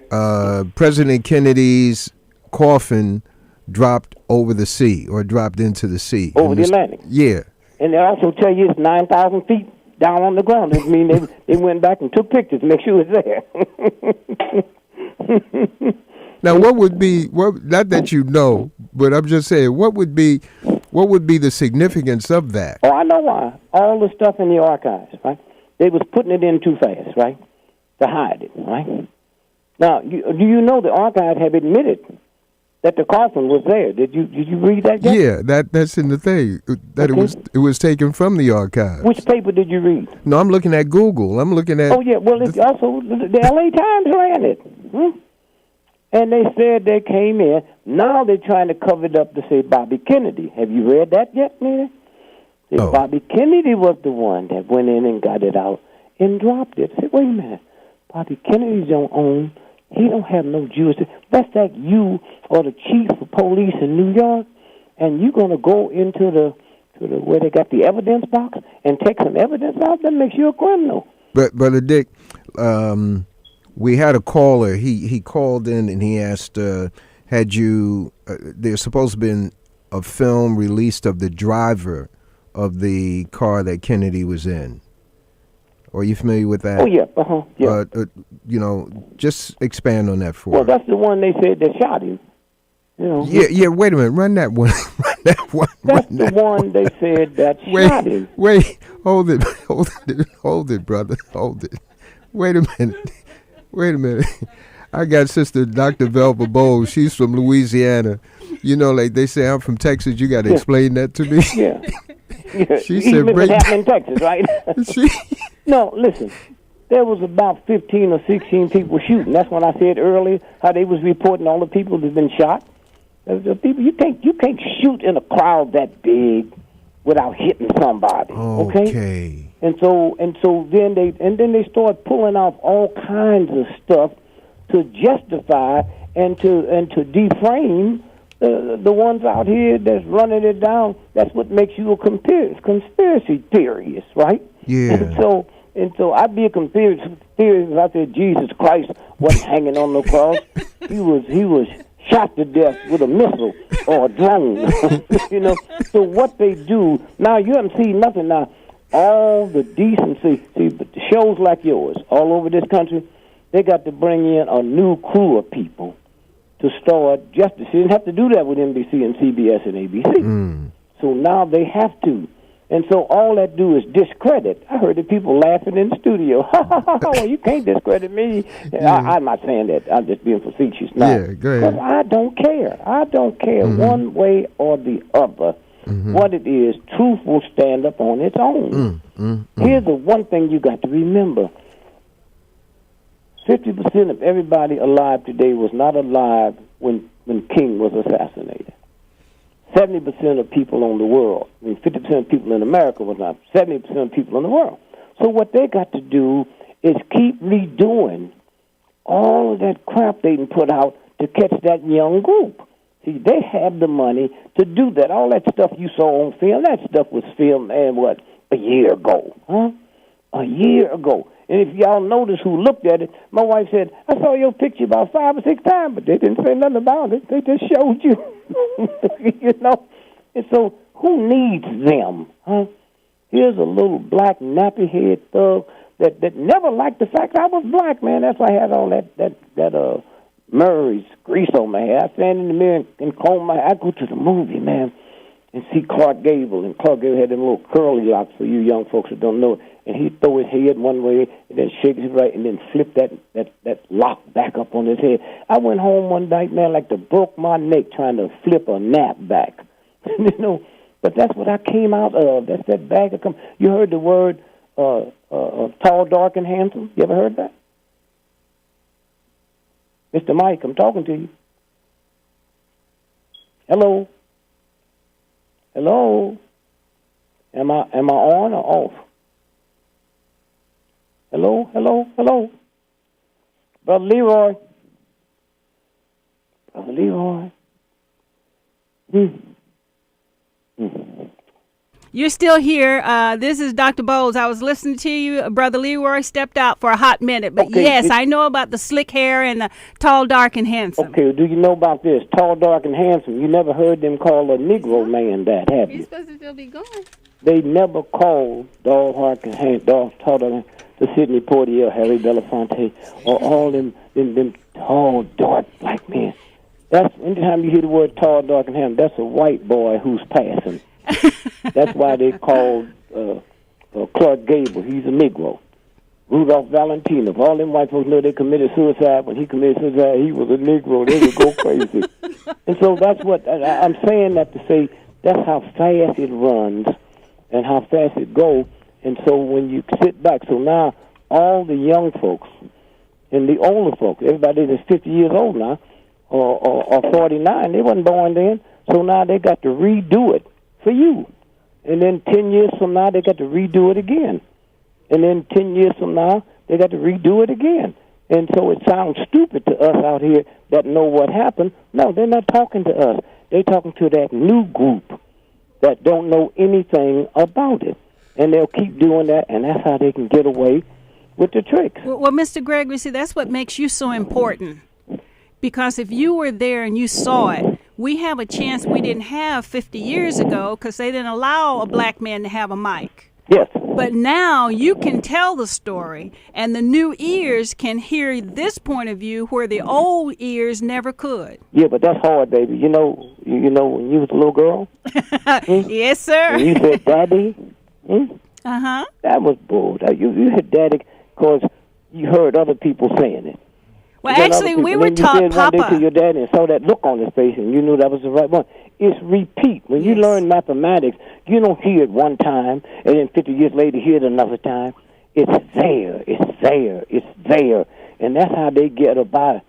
President Kennedy's coffin dropped over the sea or dropped into the sea. Over the Atlantic? Yeah. And they also tell you it's 9,000 feet down on the ground. I mean, they went back and took pictures to make sure it's there. Now, what would be, not that you know, but I'm just saying, what would be the significance of that? Oh, I know why. All the stuff in the archives, right? They was putting it in too fast, right, to hide it, right? Now, do you know the archive have admitted that the coffin was there? Did you read that yet? Yeah, that's in the thing. That okay. it was taken from the archives. Which paper did you read? No, I'm looking at Google. I'm looking at. Oh yeah, well it's also the L.A. Times ran it, and they said they came in. Now they're trying to cover it up to say Bobby Kennedy. Have you read that yet, Nina? Oh. Bobby Kennedy was the one that went in and got it out and dropped it. I said, wait a minute, Bobby Kennedy don't own. He don't have no jurisdiction. That's like you or the chief of police in New York, and you're going to go into the where they got the evidence box and take some evidence out. That makes you a criminal. But Brother Dick, we had a caller. He called in and he asked, had you? There's supposed to have been a film released of the driver of the car that Kennedy was in. Are you familiar with that? Oh, yeah. Yeah. Just expand on that for Well, us. that's the one they said that shot him. Yeah, wait a minute. Run that one. Run that one. That's the one they said that shot him. Wait. Hold it, brother. Hold it. Wait a minute. I got Sister Dr. Velva Bowles. She's from Louisiana. Like they say, I'm from Texas. You got to explain that to me. Yeah. She said, "Break in Texas, right?" No, listen. There was about 15 or 16 people shooting. That's when I said earlier how they was reporting all the people that've been shot. The people you can't shoot in a crowd that big without hitting somebody. Okay. And so then they start pulling off all kinds of stuff to justify and to deframe the ones out here that's running it down. That's what makes you a conspiracy theorist, right? Yeah. And so I'd be a conspiracy theorist if I said Jesus Christ wasn't hanging on the cross. He was shot to death with a missile or a drone. So what they do now, you haven't seen nothing now. All the decency, but shows like yours all over this country, they got to bring in a new crew of people to start justice. You didn't have to do that with NBC and CBS and ABC. So now they have to. And so all that do is discredit. I heard the people laughing in the studio. Well, you can't discredit me. Yeah. I'm not saying that. I'm just being facetious now. Yeah, go ahead. Because I don't care one way or the other. What it is, truth will stand up on its own. Here's the one thing you got to remember. 50% of everybody alive today was not alive when King was assassinated. 70% of people on the world, 50% of people in America was not, 70% of people in the world. So what they got to do is keep redoing all of that crap they put out to catch that young group. See, they have the money to do that. All that stuff you saw on film, that stuff was filmed, a year ago, A year ago. And if y'all notice who looked at it, my wife said, I saw your picture about 5 or 6 times, but they didn't say nothing about it. They just showed you, And so who needs them, Here's a little black nappy-head thug that never liked the fact I was black, man. That's why I had all that Murray's grease on my hair. I stand in the mirror and comb my hair. I go to the movie, man, and see Clark Gable. And Clark Gable had them little curly locks for you young folks that don't know it. And he'd throw his head one way and then shake his right and then flip that lock back up on his head. I went home one night, man, like to broke my neck trying to flip a nap back. But that's what I came out of. That's that bag of You heard the word tall, dark, and handsome? You ever heard that? Mr. Mike, I'm talking to you. Hello? Am I on or off? Hello? Brother Leroy? You're still here. This is Dr. Bowles. I was listening to you. Brother Leroy stepped out for a hot minute. But okay, yes, I know about the slick hair and the tall, dark, and handsome. Okay, do you know about this? Tall, dark, and handsome. You never heard them call a Negro man that, have you? He's supposed to still be going. They never called tall, dark, and handsome, the Sidney Poitier, Harry Belafonte, or all them tall, dark black men. That's anytime you hear the word tall, dark, and handsome, that's a white boy who's passing. That's why they called Clark Gable. He's a Negro. Rudolph Valentino. If all them white folks know they committed suicide, when he committed suicide, he was a Negro. They would go crazy. And so that's what I'm saying that to say that's how fast it runs and how fast it goes. And so when you sit back, so now all the young folks and the older folks, everybody that's 50 years old now, or 49, they wasn't born then, so now they got to redo it for you. And then 10 years from now, they got to redo it again. And then 10 years from now, they got to redo it again. And so it sounds stupid to us out here that know what happened. No, they're not talking to us. They're talking to that new group that don't know anything about it. And they'll keep doing that, and that's how they can get away with the tricks. Well, Mr. Gregory, see, that's what makes you so important. Because if you were there and you saw it, we have a chance we didn't have 50 years ago because they didn't allow a black man to have a mic. Yes. But now you can tell the story, and the new ears can hear this point of view where the old ears never could. Yeah, but that's hard, baby. You know when you was a little girl? Yes, sir. When you said daddy? Uh-huh. That was bull. You had daddy because you heard other people saying it. Well, actually, we were taught you said one day Papa. to your daddy and saw that look on his face, and you knew that was the right one. It's repeat. When you learn mathematics, you don't hear it one time, and then 50 years later hear it another time. It's there. It's there. It's there. And that's how they get away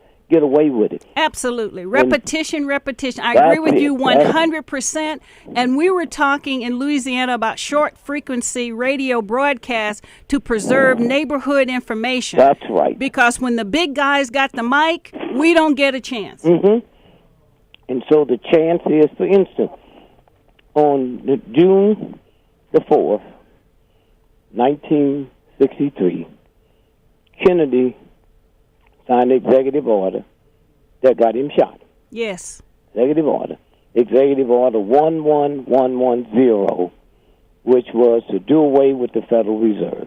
with it. Absolutely. Repetition. I agree with you 100%. And we were talking in Louisiana about short frequency radio broadcasts to preserve neighborhood information. That's right. Because when the big guys got the mic, we don't get a chance. Mm-hmm. And so the chance is, for instance, on June the 4th, 1963, Kennedy signed an executive order that got him shot. Yes. Executive order 11110, which was to do away with the Federal Reserve.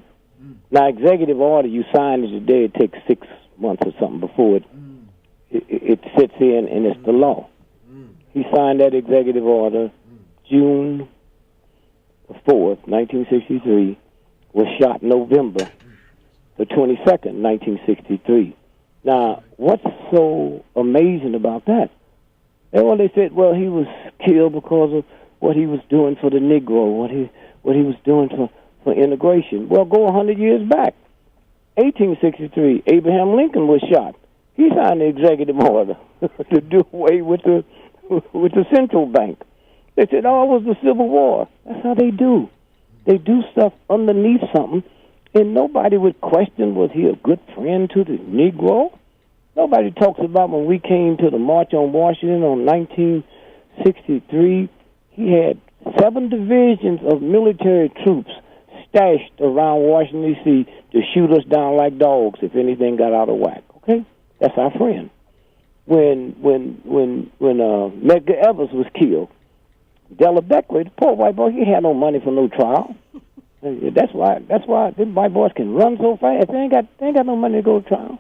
Now, executive order, you sign it today, it takes 6 months or something before it sits in and it's the law. He signed that executive order June the 4th, 1963, was shot November the 22nd, 1963. Now, what's so amazing about that? Well, they said, well, he was killed because of what he was doing for the Negro, what he was doing for integration. Well, go 100 years back. 1863, Abraham Lincoln was shot. He signed the executive order to do away with the central bank. They said, oh, it was the Civil War. That's how they do. They do stuff underneath something, and nobody would question, was he a good friend to the Negro? Nobody talks about when we came to the March on Washington on 1963, he had 7 divisions of military troops stashed around Washington, D.C. to shoot us down like dogs if anything got out of whack. Okay? That's our friend. When Medgar Evers was killed, Della Beckwith, the poor white boy, he had no money for no trial. That's why them white boys can run so fast. They ain't got no money to go to trial.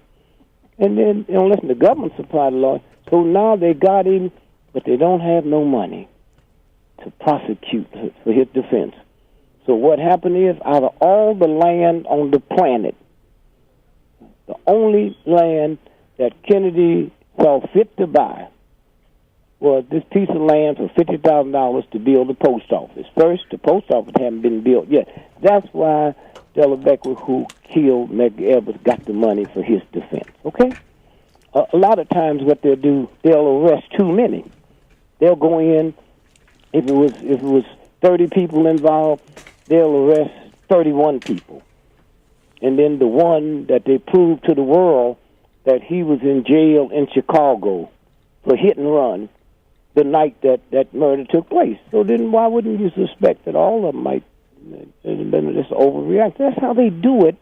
And then, listen, the government supplied the law. So now they got him, but they don't have no money to prosecute for his defense. So what happened is, out of all the land on the planet, the only land that Kennedy saw fit to buy was this piece of land for $50,000 to build the post office. First, the post office hadn't been built yet. That's why Della Beckwith, who killed Medgar Evers, got the money for his defense. Okay? A lot of times what they'll do, they'll arrest too many. They'll go in, if it was 30 people involved, they'll arrest 31 people. And then the one that they proved to the world that he was in jail in Chicago for hit and run the night that murder took place. So then why wouldn't you suspect that all of them might have been just overreact? That's how they do it,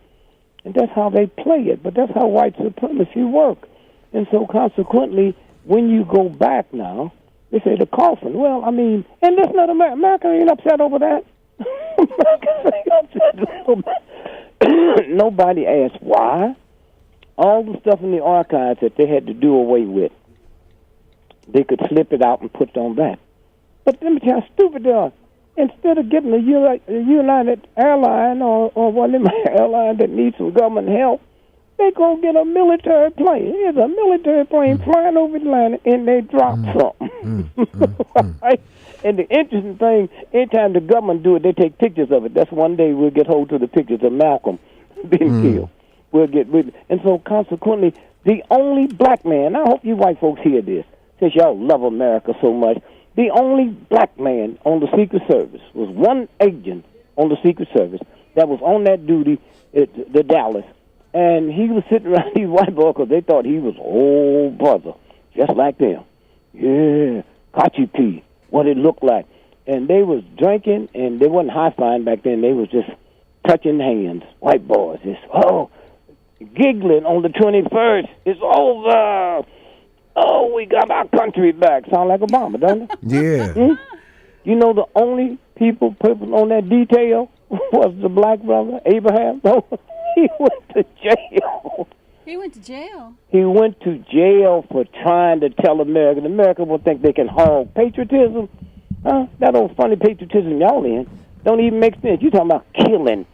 and that's how they play it. But that's how white supremacy work. And so consequently, when you go back now, they say the coffin. Well, I mean, and that's not America ain't upset over that. America ain't upset over that. Nobody asked why. All the stuff in the archives that they had to do away with, they could slip it out and put it on that. But let me tell you how stupid they are. Instead of getting a United airline or one of them airlines that needs some government help, they go get a military plane. Here's a military plane flying over Atlanta, and they drop something. Right? And the interesting thing, anytime the government do it, they take pictures of it. That's one day we'll get hold of the pictures of Malcolm being killed. And so consequently, the only black man, I hope you white folks hear this, since y'all love America so much, the only black man on the Secret Service was one agent on the Secret Service that was on that duty at the Dallas. And he was sitting around these white boys because they thought he was old brother, just like them. Yeah, Kachi what it looked like. And they was drinking, and they wasn't high-fiving back then. They was just touching hands, white boys. Just, giggling on the 21st. It's over. Oh, we got our country back. Sound like Obama, doesn't it? Yeah. You know the only people on that detail was the black brother, Abraham? No, he went to jail. He went to jail. He went to jail for trying to tell America. America will think they can hog patriotism. That old funny patriotism y'all in don't even make sense. You talking about killing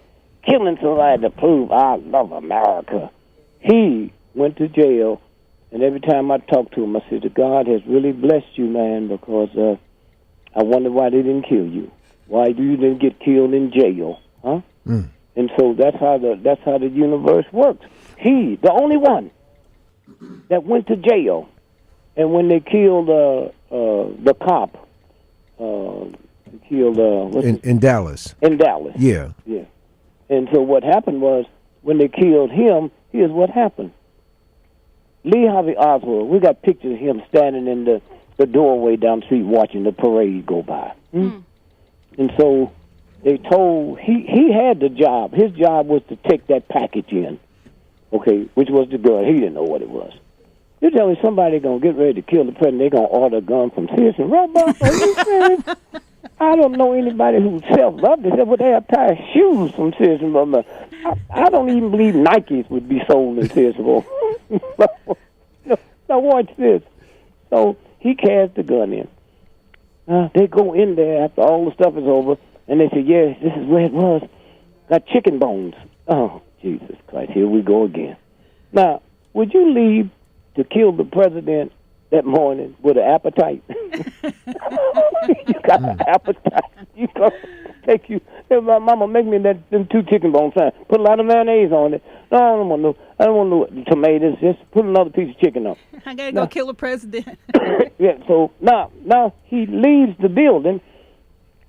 somebody to prove I love America. He went to jail, and every time I talk to him, I said, God has really blessed you, man, because I wonder why they didn't kill you. Why you didn't get killed in jail, huh? Mm. And so that's how the universe works. He, the only one that went to jail, and when they killed the cop, in Dallas. In Dallas. Yeah. Yeah. And so what happened was, when they killed him, here's what happened. Lee Harvey Oswald, we got pictures of him standing in the doorway down the street watching the parade go by. Mm. And so they told, he had the job. His job was to take that package in, okay, which was the gun. He didn't know what it was. You tell me somebody going to get ready to kill the president, they're going to order a gun from Sears and Roebuck? Are you serious? I don't know anybody who self-loved it, but they have a pair of shoes from Sears and Roebuck. I don't even believe Nikes would be sold in Sears and Roebuck. Now watch this. So he cast the gun in. They go in there after all the stuff is over, and they say, yeah, this is where it was. Got chicken bones. Oh, Jesus Christ, here we go again. Now, would you leave to kill the president that morning with an appetite? You got an appetite. You go take you. Hey, my mama make me them 2 chicken bones. Put a lot of mayonnaise on it. No, I don't want no tomatoes. Just put another piece of chicken on. I gotta go kill the president. Yeah. So now he leaves the building.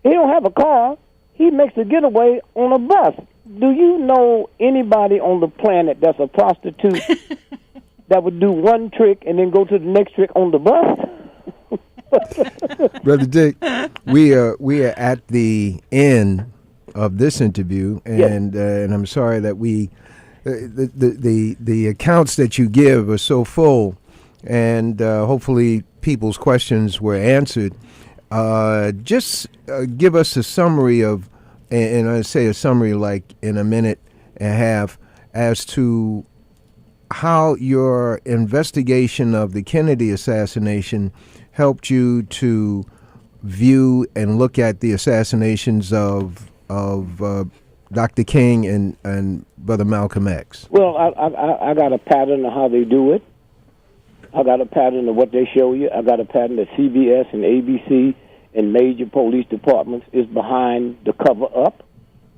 He don't have a car. He makes a getaway on a bus. Do you know anybody on the planet that's a prostitute that would do one trick and then go to the next trick on the bus? Brother Dick, we are at the end of this interview, and and I'm sorry that we the accounts that you give are so full, and hopefully people's questions were answered. Just give us a summary of, and I say a summary like in a minute and a half, as to how your investigation of the Kennedy assassination helped you to view and look at the assassinations of Dr. King and Brother Malcolm X. Well, I got a pattern of how they do it. I got a pattern of what they show you. I got a pattern that CBS and ABC and major police departments is behind the cover up.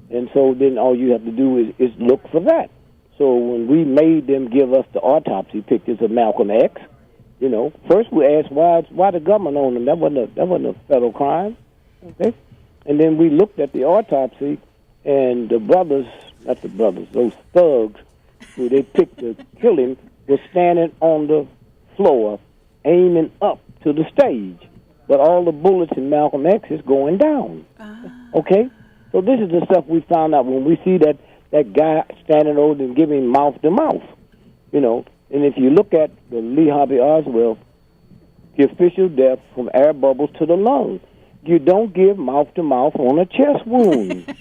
And so then all you have to do is look for that. So when we made them give us the autopsy pictures of Malcolm X, first we asked why the government owned him. That wasn't a federal crime, okay? And then we looked at the autopsy, and those thugs who they picked to kill him, were standing on the floor, aiming up to the stage. But all the bullets in Malcolm X is going down. Okay? So this is the stuff we found out when we see that guy standing over and giving mouth to mouth, And if you look at the Lee Harvey Oswald, the official death from air bubbles to the lungs, you don't give mouth to mouth on a chest wound.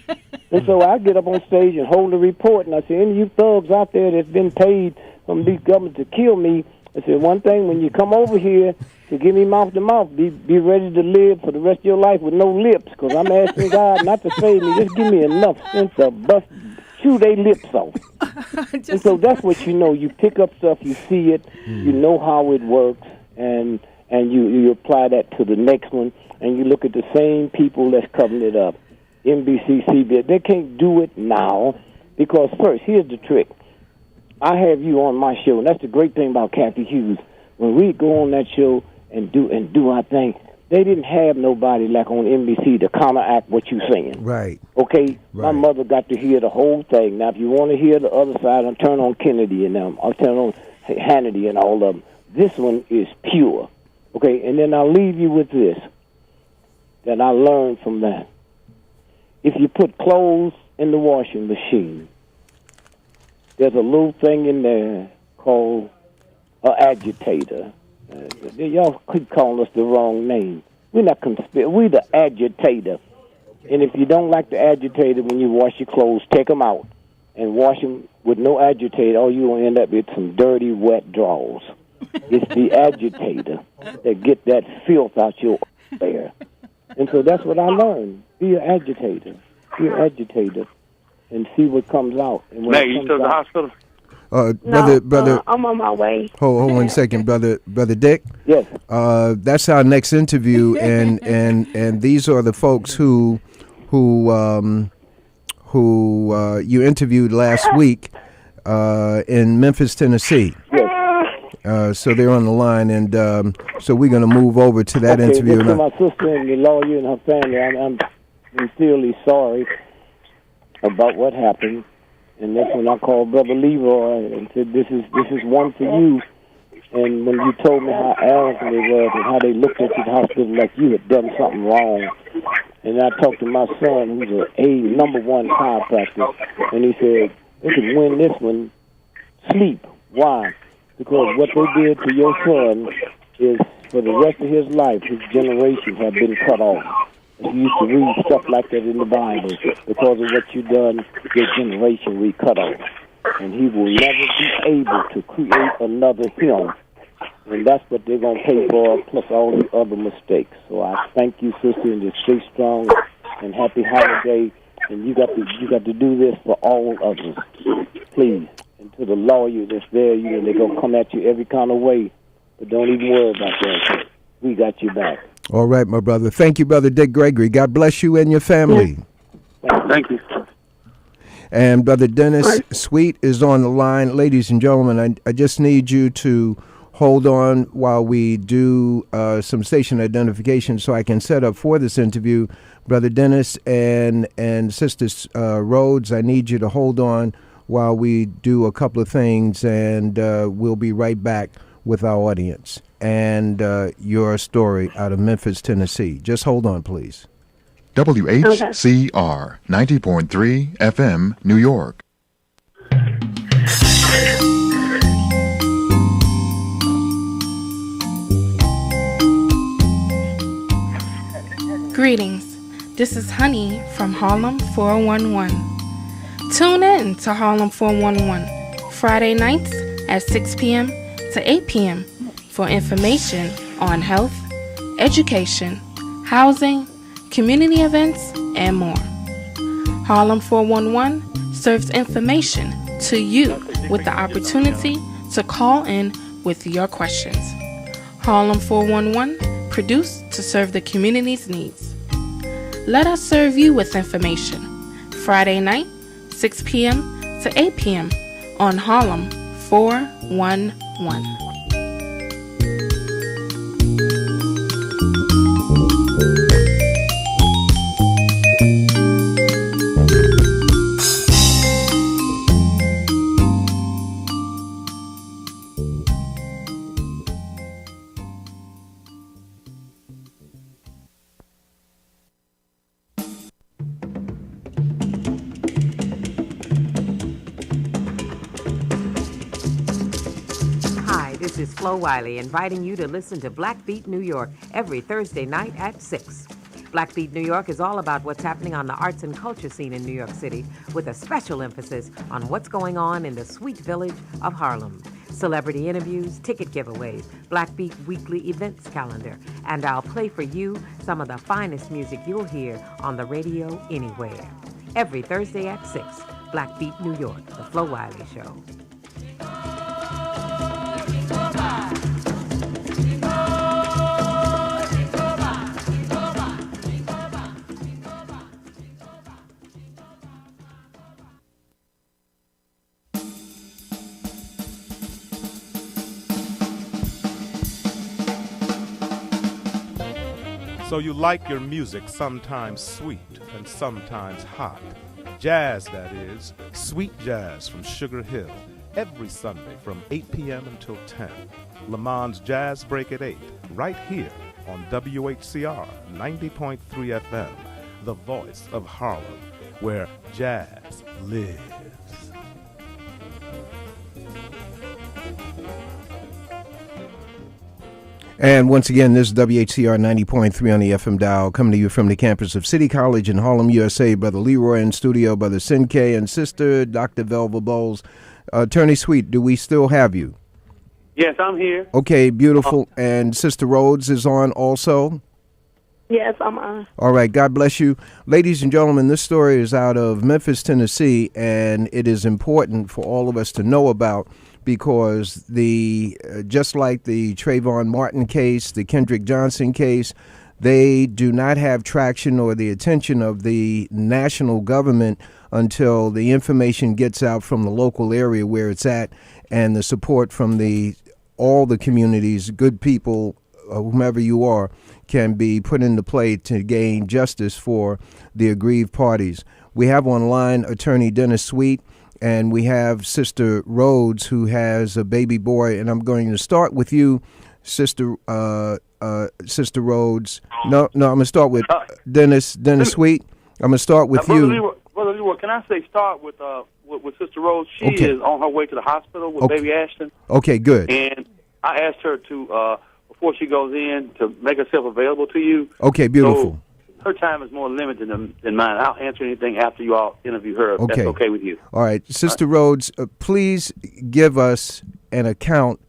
And so I get up on stage and hold a report, and I say, any of you thugs out there that's been paid from these governments to kill me, I said, one thing, when you come over here to give me mouth to mouth, be ready to live for the rest of your life with no lips, because I'm asking God not to save me. Just give me enough sense of chew their lips off. And so that's what you know. You pick up stuff, you see it, you know how it works, and you apply that to the next one, and you look at the same people that's covering it up. NBC, CBS, they can't do it now because, first, here's the trick. I have you on my show, and that's the great thing about Kathy Hughes. When we go on that show and do our thing, they didn't have nobody like on NBC to counteract what you're saying. Right. Okay? Right. My mother got to hear the whole thing. Now, if you want to hear the other side, I'll turn on Kennedy and them. I'll turn on Hannity and all of them. This one is pure. Okay? And then I'll leave you with this that I learned from that. If you put clothes in the washing machine, there's a little thing in there called an agitator. Y'all keep calling us the wrong name. We're not we're the agitator. And if you don't like the agitator when you wash your clothes, take them out and wash them with no agitator. All you're going to end up with some dirty, wet drawers. It's the agitator that get that filth out your hair. And so that's what I learned. Be an agitator. Be an agitator and see what comes out. And when Maggie, you still at the hospital? Brother, I'm on my way. Hold 1 second, brother Dick. Yes. That's our next interview, and these are the folks who you interviewed last week in Memphis, Tennessee. Yes. So they're on the line, and so we're going to move over to that interview. To my sister and the lawyer and her family, I'm sincerely sorry about what happened. And that's when I called Brother Leroy and said, this is one for you. And when you told me how arrogant they were and how they looked at you at the hospital like you had done something wrong. And I talked to my son, who's a #1 chiropractor, and he said, they could win this one, sleep. Why? Because what they did to your son is, for the rest of his life, his generations have been cut off. You used to read stuff like that in the Bible. Because of what you done, your generation we cut off. And he will never be able to create another him. And that's what they're going to pay for, plus all the other mistakes. So I thank you, sister, and just stay strong and happy holiday. And you got to do this for all of us. Please. And to the lawyer that's there, they're going to come at you every kind of way. But don't even worry about that. We got you back. All right, my brother. Thank you, Brother Dick Gregory. God bless you and your family. Thank you. And Brother Dennis Sweet is on the line. Ladies and gentlemen, I just need you to hold on while we do some station identification so I can set up for this interview. Brother Dennis and Sister Rhodes, I need you to hold on while we do a couple of things, and we'll be right back with our audience and your story out of Memphis, Tennessee. Just hold on, please. WHCR 90.3 FM, New York. Greetings. This is Honey from Harlem 411. Tune in to Harlem 411 Friday nights at 6 p.m. to 8 p.m. for information on health, education, housing, community events, and more. Harlem 411 serves information to you with the opportunity to call in with your questions. Harlem 411, produced to serve the community's needs. Let us serve you with information. Friday night, 6 p.m. to 8 p.m. on Harlem 411. This is Flo Wiley inviting you to listen to Black Beat New York every Thursday night at 6. Black Beat New York is all about what's happening on the arts and culture scene in New York City, with a special emphasis on what's going on in the sweet village of Harlem. Celebrity interviews, ticket giveaways, Black Beat weekly events calendar, and I'll play for you some of the finest music you'll hear on the radio anywhere. Every Thursday at 6, Black Beat New York, The Flo Wiley Show. So you like your music sometimes sweet and sometimes hot. Jazz, that is. Sweet jazz from Sugar Hill. Every Sunday from 8 p.m. until 10. Le Mans Jazz Break at 8. Right here on WHCR 90.3 FM. The voice of Harlem, where jazz lives. And once again, this is WHCR 90.3 on the FM dial, coming to you from the campus of City College in Harlem, USA. Brother Leroy in studio, Brother Sinkay, and Sister Dr. Velva Bowles. Attorney Sweet, do we still have you? Yes, I'm here. Okay, beautiful. And Sister Rhodes is on also? Yes, I'm on. All right, God bless you. Ladies and gentlemen, this story is out of Memphis, Tennessee, and it is important for all of us to know about because just like the Trayvon Martin case, the Kendrick Johnson case, they do not have traction or the attention of the national government until the information gets out from the local area where it's at and the support from all the communities, good people, whomever you are, can be put into play to gain justice for the aggrieved parties. We have online Attorney Dennis Sweet, and we have Sister Rhodes, who has a baby boy. And I'm going to start with you, Sister Rhodes. No, I'm going to start with Dennis Sweet. I'm going to start with you. Brother Leroy, can I say start with Sister Rhodes? She is on her way to the hospital with baby Ashton. Okay, good. And I asked her to, before she goes in, to make herself available to you. Okay, beautiful. So her time is more limited than mine. I'll answer anything after you all interview her, if that's okay with you. All right. Sister Rhodes, please give us an account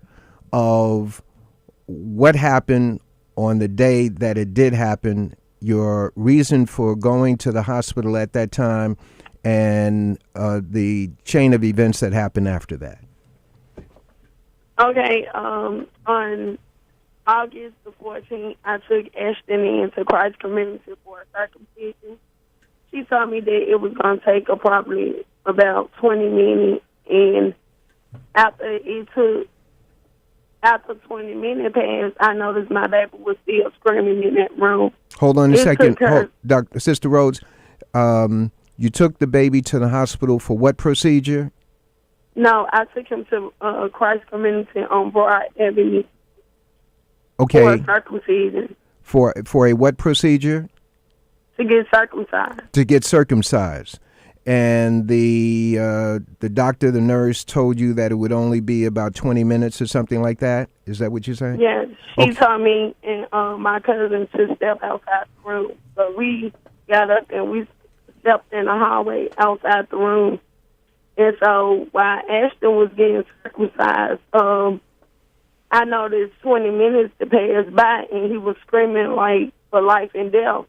of what happened on the day that it did happen, your reason for going to the hospital at that time, and the chain of events that happened after that. Okay. On August the 14th, I took Ashton in to Christ Community for a circumcision. She told me that it was going to take probably about 20 minutes, and after 20 minutes passed, I noticed my baby was still screaming in that room. Hold on a second. Sister Rhodes, you took the baby to the hospital for what procedure? No, I took him to Christ Community on Broad Avenue. Okay. For a circumcision. For a what procedure? To get circumcised. To get circumcised. And the doctor, the nurse, told you that it would only be about 20 minutes or something like that? Is that what you're saying? Yes. She told me and my cousin to step outside the room. So we got up and we stepped in the hallway outside the room. And so while Ashton was getting circumcised, I noticed 20 minutes to pass by, and he was screaming like for life and death.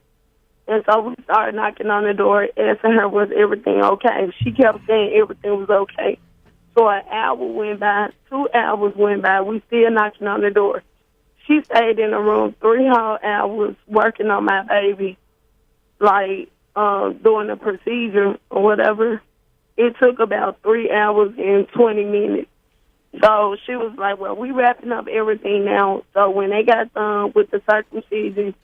And so we started knocking on the door, asking her, was everything okay? She kept saying everything was okay. So an hour went by, 2 hours went by, we still knocking on the door. She stayed in the room 3 whole hours working on my baby, like doing the procedure or whatever. It took about 3 hours and 20 minutes. So she was like, well, we wrapping up everything now. So when they got done with the circumcision,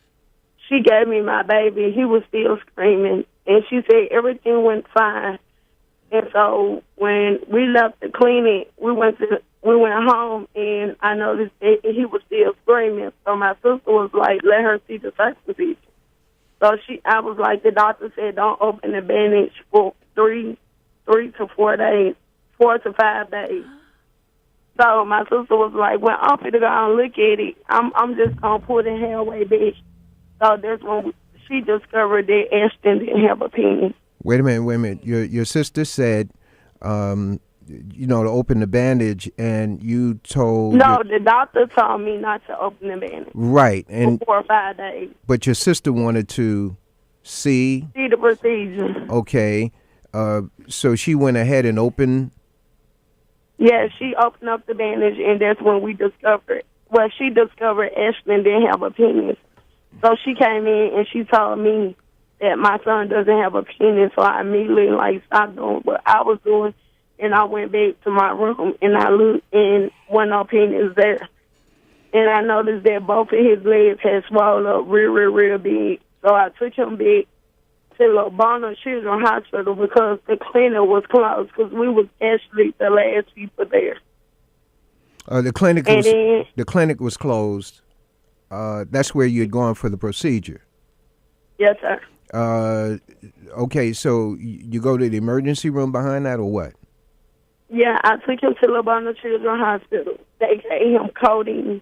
she gave me my baby. He was still screaming. And she said everything went fine. And so when we left the clinic, we went home, and I noticed that he was still screaming. So my sister was like, let her see the circumcision. So I was like, the doctor said don't open the bandage for 3 to 4 days, 4 to 5 days. So my sister was like, well, I'm finna go and look at it. I'm just going to put the hair away back. So that's when she discovered that Ashton didn't have a penis. Wait a minute. Your sister said, to open the bandage, and you told... No, the doctor told me not to open the bandage. Right. And for 4 or 5 days. But your sister wanted to see the procedure. Okay. So she went ahead and opened... Yeah, she opened up the bandage, and that's when we discovered... Well, she discovered Ashton didn't have a penis. So she came in, and she told me that my son doesn't have a penis, so I immediately, stopped doing what I was doing, and I went back to my room, and I looked, and wasn't no penis there. And I noticed that both of his legs had swelled up real big. So I took him back to Lobana Children's Hospital because the clinic was closed because we was actually the last people there. The clinic was closed. That's where you had gone for the procedure. Yes, sir. Okay, so you go to the emergency room behind that, or what? Yeah, I took him to Lobana Children's Hospital. They gave him codeine,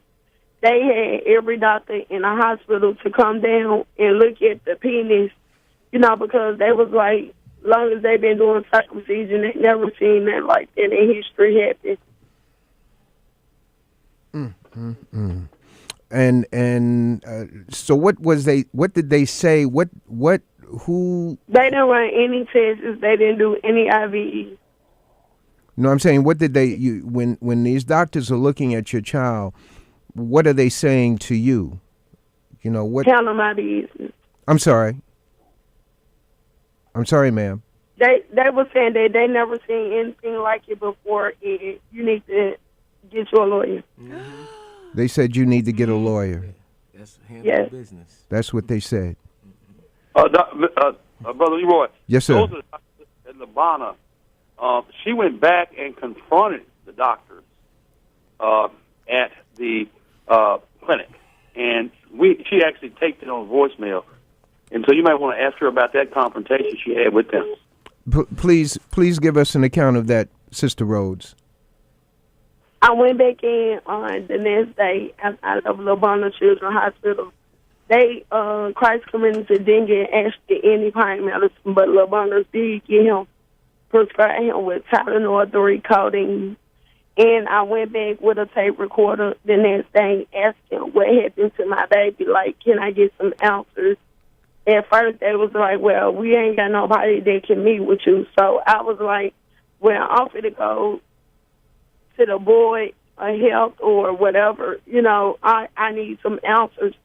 they had every doctor in the hospital to come down and look at the penis, because they was like, long as they've been doing circumcision, they never seen that like that in history happen. And so what did they say? Who? They didn't run any tests. They didn't do any IVs. No, I'm saying, what did when these doctors are looking at your child, what are they saying to you? What? Tell them my business. I'm sorry, ma'am. They were saying that they never seen anything like it before, and you need to get your lawyer. They said you need to get a lawyer. That's handle business. That's what they said. Brother Leroy. Yes, sir. Those are at Labana. She went back and confronted the doctors at the clinic, and she actually taped it on voicemail. And so you might want to ask her about that confrontation she had with them. Please give us an account of that, Sister Rhodes. I went back in on the next day out of Labana Children's Hospital. They, Christ Community didn't get actually any pain medicine, but Labana did get him, prescribed him with Tylenol 3 codeine. And I went back with a tape recorder the next day asking what happened to my baby. Like, can I get some answers? At first, they was like, well, we ain't got nobody that can meet with you. So I was like, well, I'm going to go to the board of health or whatever. I need some answers,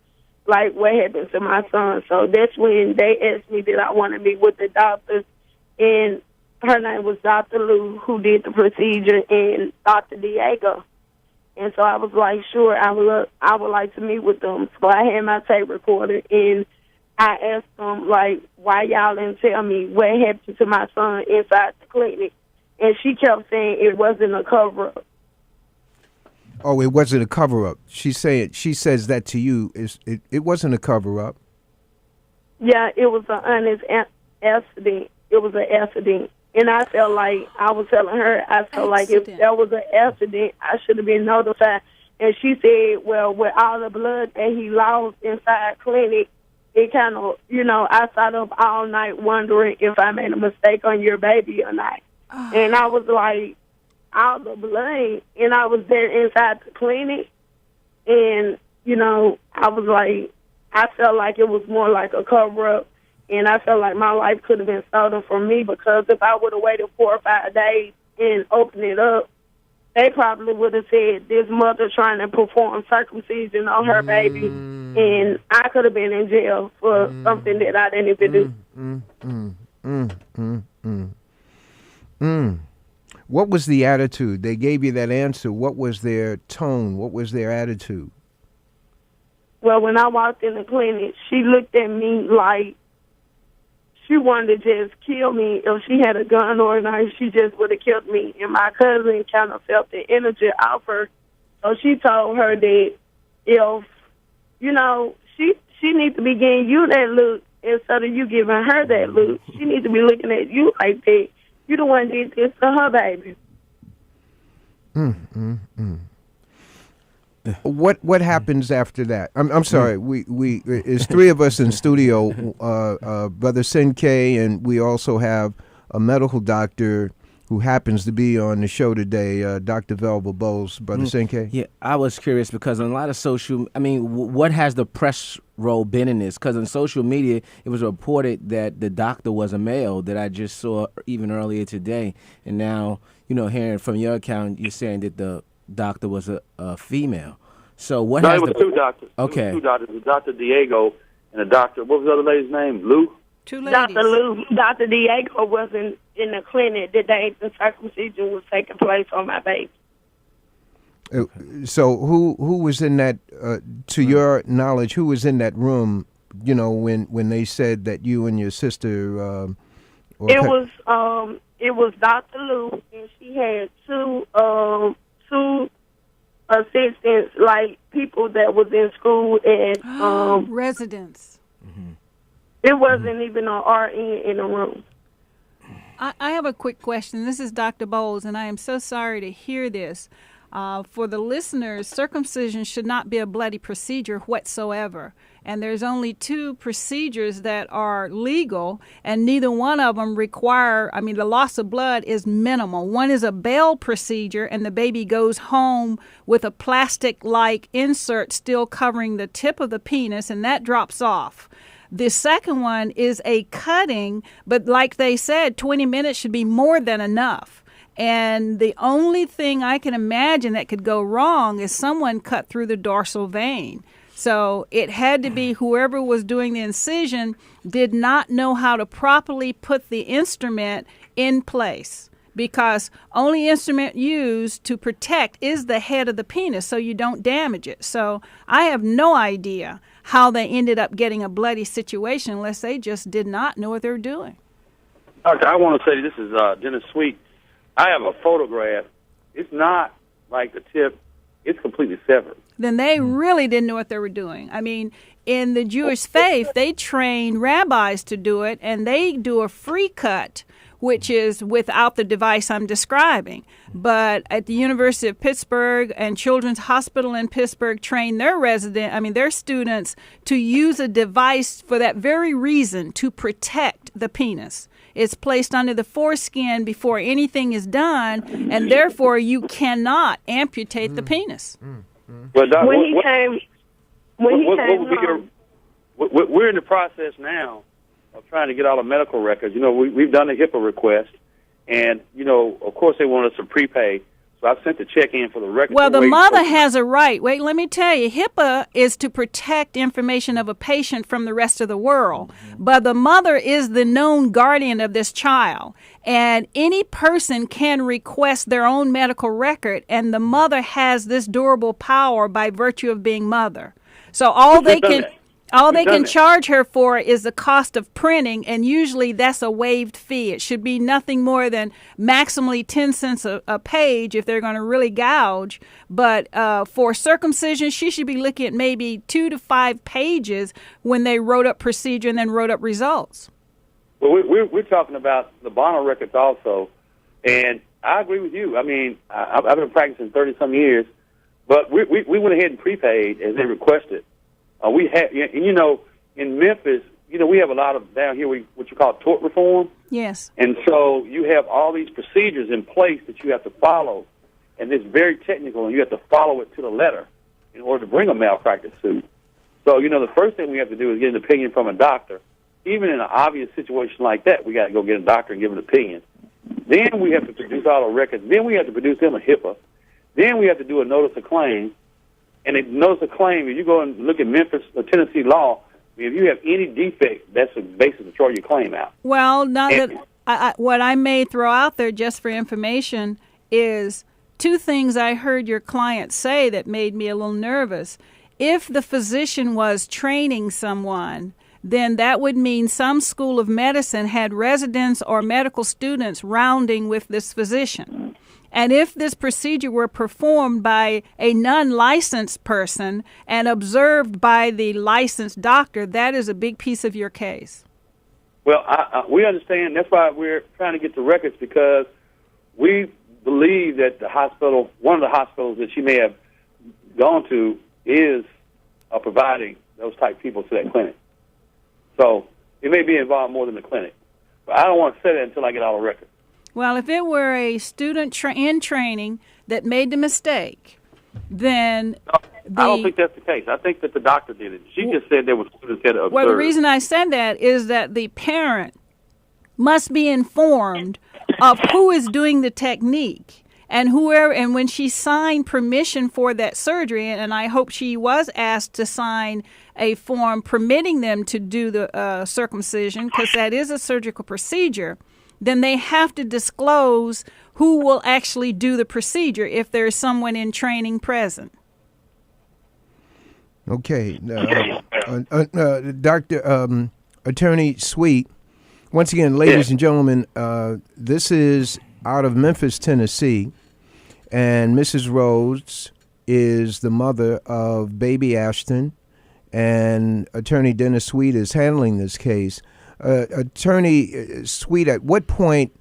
like what happened to my son. So that's when they asked me did I want to meet with the doctor. And her name was Dr. Lou, who did the procedure, and Dr. Diego. And so I was like, sure, I would like to meet with them. So I had my tape recorder, and I asked them, like, why y'all didn't tell me what happened to my son inside the clinic. And she kept saying it wasn't a cover-up. Oh, it wasn't a cover-up. She says that to you. It wasn't a cover-up. Yeah, it was an honest accident. It was an accident. And I felt like, I was telling her, I felt like if that was an accident, I should have been notified. And she said, well, with all the blood that he lost inside clinic, it kind of, I sat up all night wondering if I made a mistake on your baby or not. And I was like, all the blood, and I was there inside the clinic, and, I was like, I felt like it was more like a cover-up, and I felt like my life could have been stolen from me, because if I would have waited 4 or 5 days and opened it up, they probably would have said this mother trying to perform circumcision on her baby, and I could have been in jail for something that I didn't even do. What was the attitude? They gave you that answer. What was their tone? What was their attitude? Well, when I walked in the clinic, she looked at me like she wanted to just kill me. If she had a gun or a knife, she just would have killed me. And my cousin kind of felt the energy off her. So she told her that if, she needs to be giving you that look instead of you giving her that look. She needs to be looking at you like that. You the one did this to her baby. What happens after that? I'm sorry. We it's 3 of us in studio. Brother Senke, and we also have a medical doctor who happens to be on the show today, Dr. Velva Bowles. Brother Senke. Yeah, I was curious because on a lot of what has the press role been in this? Because on social media, it was reported that the doctor was a male that I just saw even earlier today. And now, hearing from your account, you're saying that the doctor was a female. So what has it was 2 doctors. Okay. It was 2 doctors, Dr. Diego and a doctor, what was the other lady's name? Lou? 2 ladies. Dr. Diego wasn't in the clinic the day the circumcision was taking place on my baby. So who was in that, to your knowledge, who was in that room, when they said that you and your sister... It was Dr. Lou, and she had two assistants, like people that was in school and... residents. Mm-hmm. It wasn't even an RN in the room. I have a quick question. This is Dr. Bowles, and I am so sorry to hear this. For the listeners, circumcision should not be a bloody procedure whatsoever. And there's only 2 procedures that are legal, and neither one of them require, the loss of blood is minimal. One is a Bell procedure, and the baby goes home with a plastic-like insert still covering the tip of the penis, and that drops off. The second one is a cutting, but like they said, 20 minutes should be more than enough. And the only thing I can imagine that could go wrong is someone cut through the dorsal vein. So it had to be whoever was doing the incision did not know how to properly put the instrument in place, because only instrument used to protect is the head of the penis so you don't damage it. So I have no idea how they ended up getting a bloody situation unless they just did not know what they were doing. Doctor, I want to say this is Dennis Sweet. I have a photograph. It's not like the tip. It's completely severed. Then they really didn't know what they were doing. In the Jewish faith, they train rabbis to do it, and they do a free cut, which is without the device I'm describing. But at the University of Pittsburgh and Children's Hospital in Pittsburgh train their students to use a device for that very reason, to protect the penis. It's placed under the foreskin before anything is done, and therefore you cannot amputate the penis. Well, Doc, we're in the process now of trying to get all the medical records. We've done a HIPAA request, and, of course they want us to prepay. So I've sent the check in for the records. Well, the mother has a right. Wait, let me tell you. HIPAA is to protect information of a patient from the rest of the world. But the mother is the known guardian of this child. And any person can request their own medical record, and the mother has this durable power by virtue of being mother. So all they can charge her for is the cost of printing, and usually that's a waived fee. It should be nothing more than maximally 10 cents a page if they're going to really gouge. But for circumcision, she should be looking at maybe 2 to 5 pages when they wrote up procedure and then wrote up results. Well, we're talking about the Bono records also, and I agree with you. I've been practicing 30-some years, but we went ahead and prepaid as they requested. We have, in Memphis, we have a lot of down here what you call tort reform. Yes. And so you have all these procedures in place that you have to follow, and it's very technical, and you have to follow it to the letter in order to bring a malpractice suit. So, the first thing we have to do is get an opinion from a doctor. Even in an obvious situation like that, we got to go get a doctor and give an opinion. Then we have to produce all the records. Then we have to produce them a HIPAA. Then we have to do a notice of claim. And a notice of claim, if you go and look at Memphis or Tennessee law, if you have any defect, that's a basis to throw your claim out. Well, what I may throw out there just for information is 2 things I heard your client say that made me a little nervous. If the physician was training someone, then that would mean some school of medicine had residents or medical students rounding with this physician. And if this procedure were performed by a non-licensed person and observed by the licensed doctor, that is a big piece of your case. Well, we understand. That's why we're trying to get the records, because we believe that one of the hospitals that she may have gone to is providing those type people to that clinic. So it may be involved more than the clinic. But I don't want to say that until I get all the records. Well, if it were a student in training that made the mistake, then I don't think that's the case. I think that the doctor did it. She just said there were students that observed. Well, the reason I said that is that the parent must be informed of who is doing the technique. And when she signed permission for that surgery, and I hope she was asked to sign a form permitting them to do the circumcision, because that is a surgical procedure, then they have to disclose who will actually do the procedure if there is someone in training present. Okay. Dr. Attorney Sweet, once again, ladies and gentlemen, this is out of Memphis, Tennessee, and Mrs. Rhodes is the mother of baby Ashton, and Attorney Dennis Sweet is handling this case. Attorney Sweet, at what point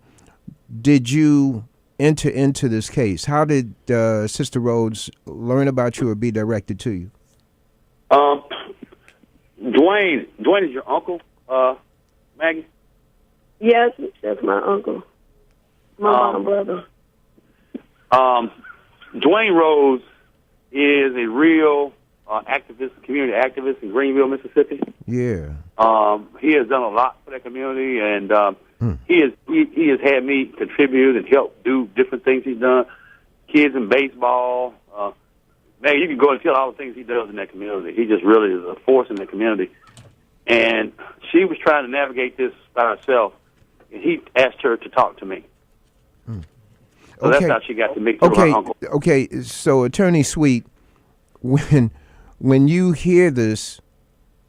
did you enter into this case? How did Sister Rhodes learn about you or be directed to you? Dwayne is your uncle, Maggie? Yes, that's my uncle. My brother. Dwayne Rhodes is a real activist, community activist in Greenville, Mississippi. Yeah. He has done a lot for that community, and he has had me contribute and help do different things he's done. Kids in baseball. Man, you can go and tell all the things he does in that community. He just really is a force in the community. And she was trying to navigate this by herself, and he asked her to talk to me. So that's how she got to meet her uncle. Okay, so Attorney Sweet, when you hear this,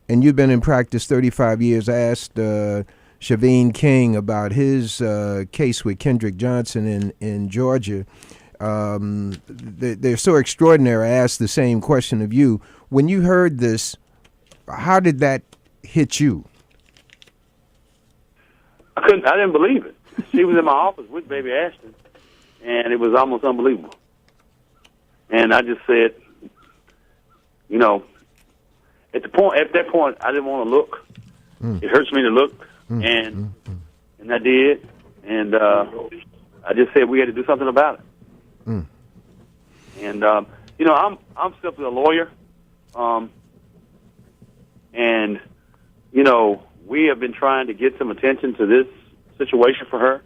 and you've been in practice 35 years, I asked Shaveen King about his case with Kendrick Johnson in Georgia. They're so extraordinary. I asked the same question of you. When you heard this, how did that hit you? I didn't believe it. She was in my office with baby Ashton, and it was almost unbelievable. And I just said, you know, at that point, I didn't want to look. It hurts me to look, and I did, and I just said we had to do something about it. And you know, I'm simply a lawyer, and you know, we have been trying to get some attention to this situation for her.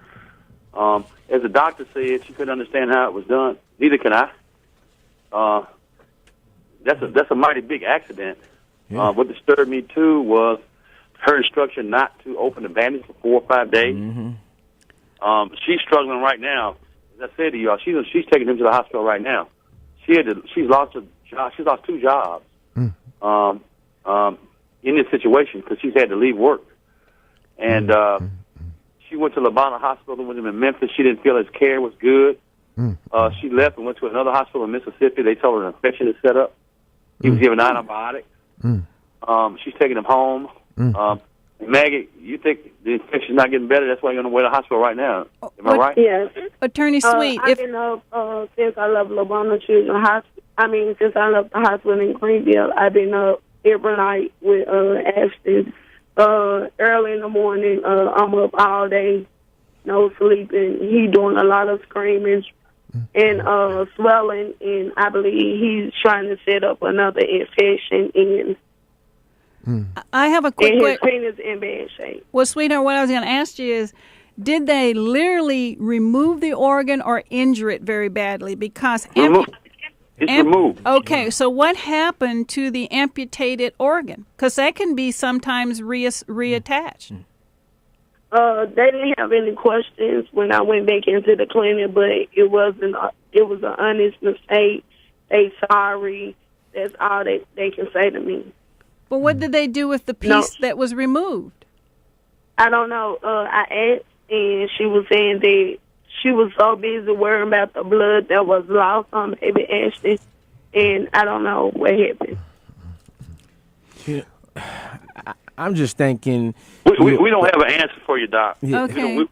As the doctor said, she couldn't understand how it was done. Neither can I. That's a mighty big accident. Yeah. What disturbed me too was her instruction not to open the bandage for 4 or 5 days. She's struggling right now. As I said to y'all, she's taking him to the hospital right now. She's lost a job. She's lost 2 jobs in this situation because she's had to leave work. And she went to Labana Hospital with him in Memphis. She didn't feel his care was good. She left and went to another hospital in Mississippi. They told her an infection is set up. He was given antibiotics. She's taking him home. Maggie, you think the infection's not getting better? That's why you're on the way to the hospital right now. Am I right? Yes. Attorney Sweet, I've been since I left Labana Children's Hospital. Since I left the hospital in Greenville, I've been up every night with Ashton. Early in the morning, I'm up all day, no sleeping. He doing a lot of screaming and swelling, and I believe he's trying to set up another infection in. I have a quick question. His penis in bad shape. Well, sweetheart, what I was going to ask you is, did they literally remove the organ or injure it very badly? Because it's removed. Okay, so what happened to the amputated organ? Because that can be sometimes reattached. They didn't have any questions when I went back into the clinic, but it was an honest mistake. They sorry. That's all they can say to me. But what did they do with the piece that was removed? I don't know. I asked, and she was saying that she was so busy worrying about the blood that was lost on baby Ashton, and I don't know what happened. I'm just thinking... We don't have an answer for you, Doc. Yeah. Okay. You know,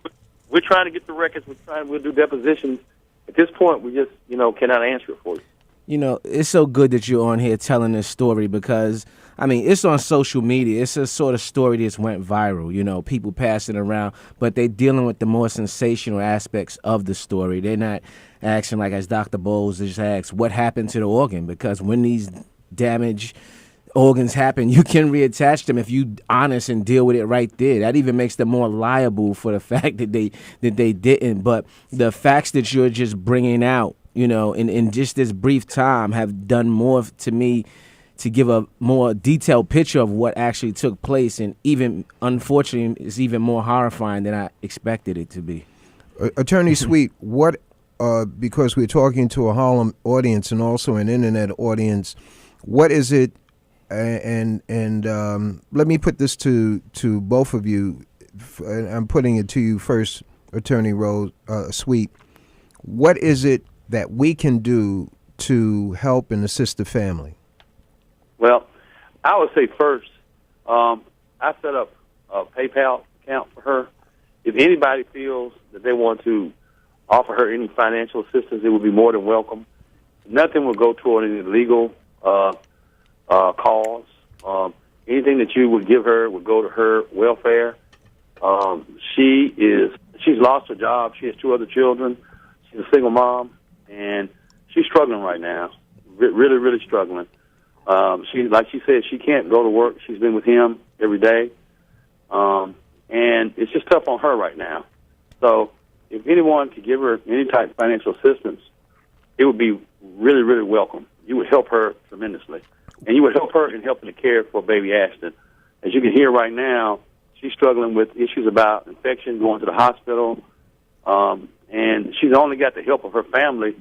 we're trying to get the records. We'll do depositions. At this point, we just, cannot answer it for you. You know, it's so good that you're on here telling this story because, it's on social media. It's a sort of story that's went viral, people passing around, but they're dealing with the more sensational aspects of the story. They're not asking, like as Dr. Bowles just asked, what happened to the organ? Because when these damaged organs happen, you can reattach them if you honest and deal with it right there. That even makes them more liable for the fact that they didn't. But the facts that you're just bringing out, in just this brief time have done more to me to give a more detailed picture of what actually took place, and even, unfortunately, it's even more horrifying than I expected it to be. Attorney Sweet, what, because we're talking to a Harlem audience and also an internet audience, what is it, and let me put this to both of you, I'm putting it to you first, Attorney Sweet, what is it that we can do to help and assist the family? Well, I would say first, I set up a PayPal account for her. If anybody feels that they want to offer her any financial assistance, it would be more than welcome. Nothing will go toward any legal cause. Anything that you would give her would go to her welfare. She's lost her job. She has 2 other children. She's a single mom, and she's struggling right now. Really, really struggling. Like she said, she can't go to work. She's been with him every day, and it's just tough on her right now. So, if anyone could give her any type of financial assistance, it would be really, really welcome. You would help her tremendously, and you would help her in helping to care for baby Ashton. As you can hear right now, she's struggling with issues about infection, going to the hospital, and she's only got the help of her family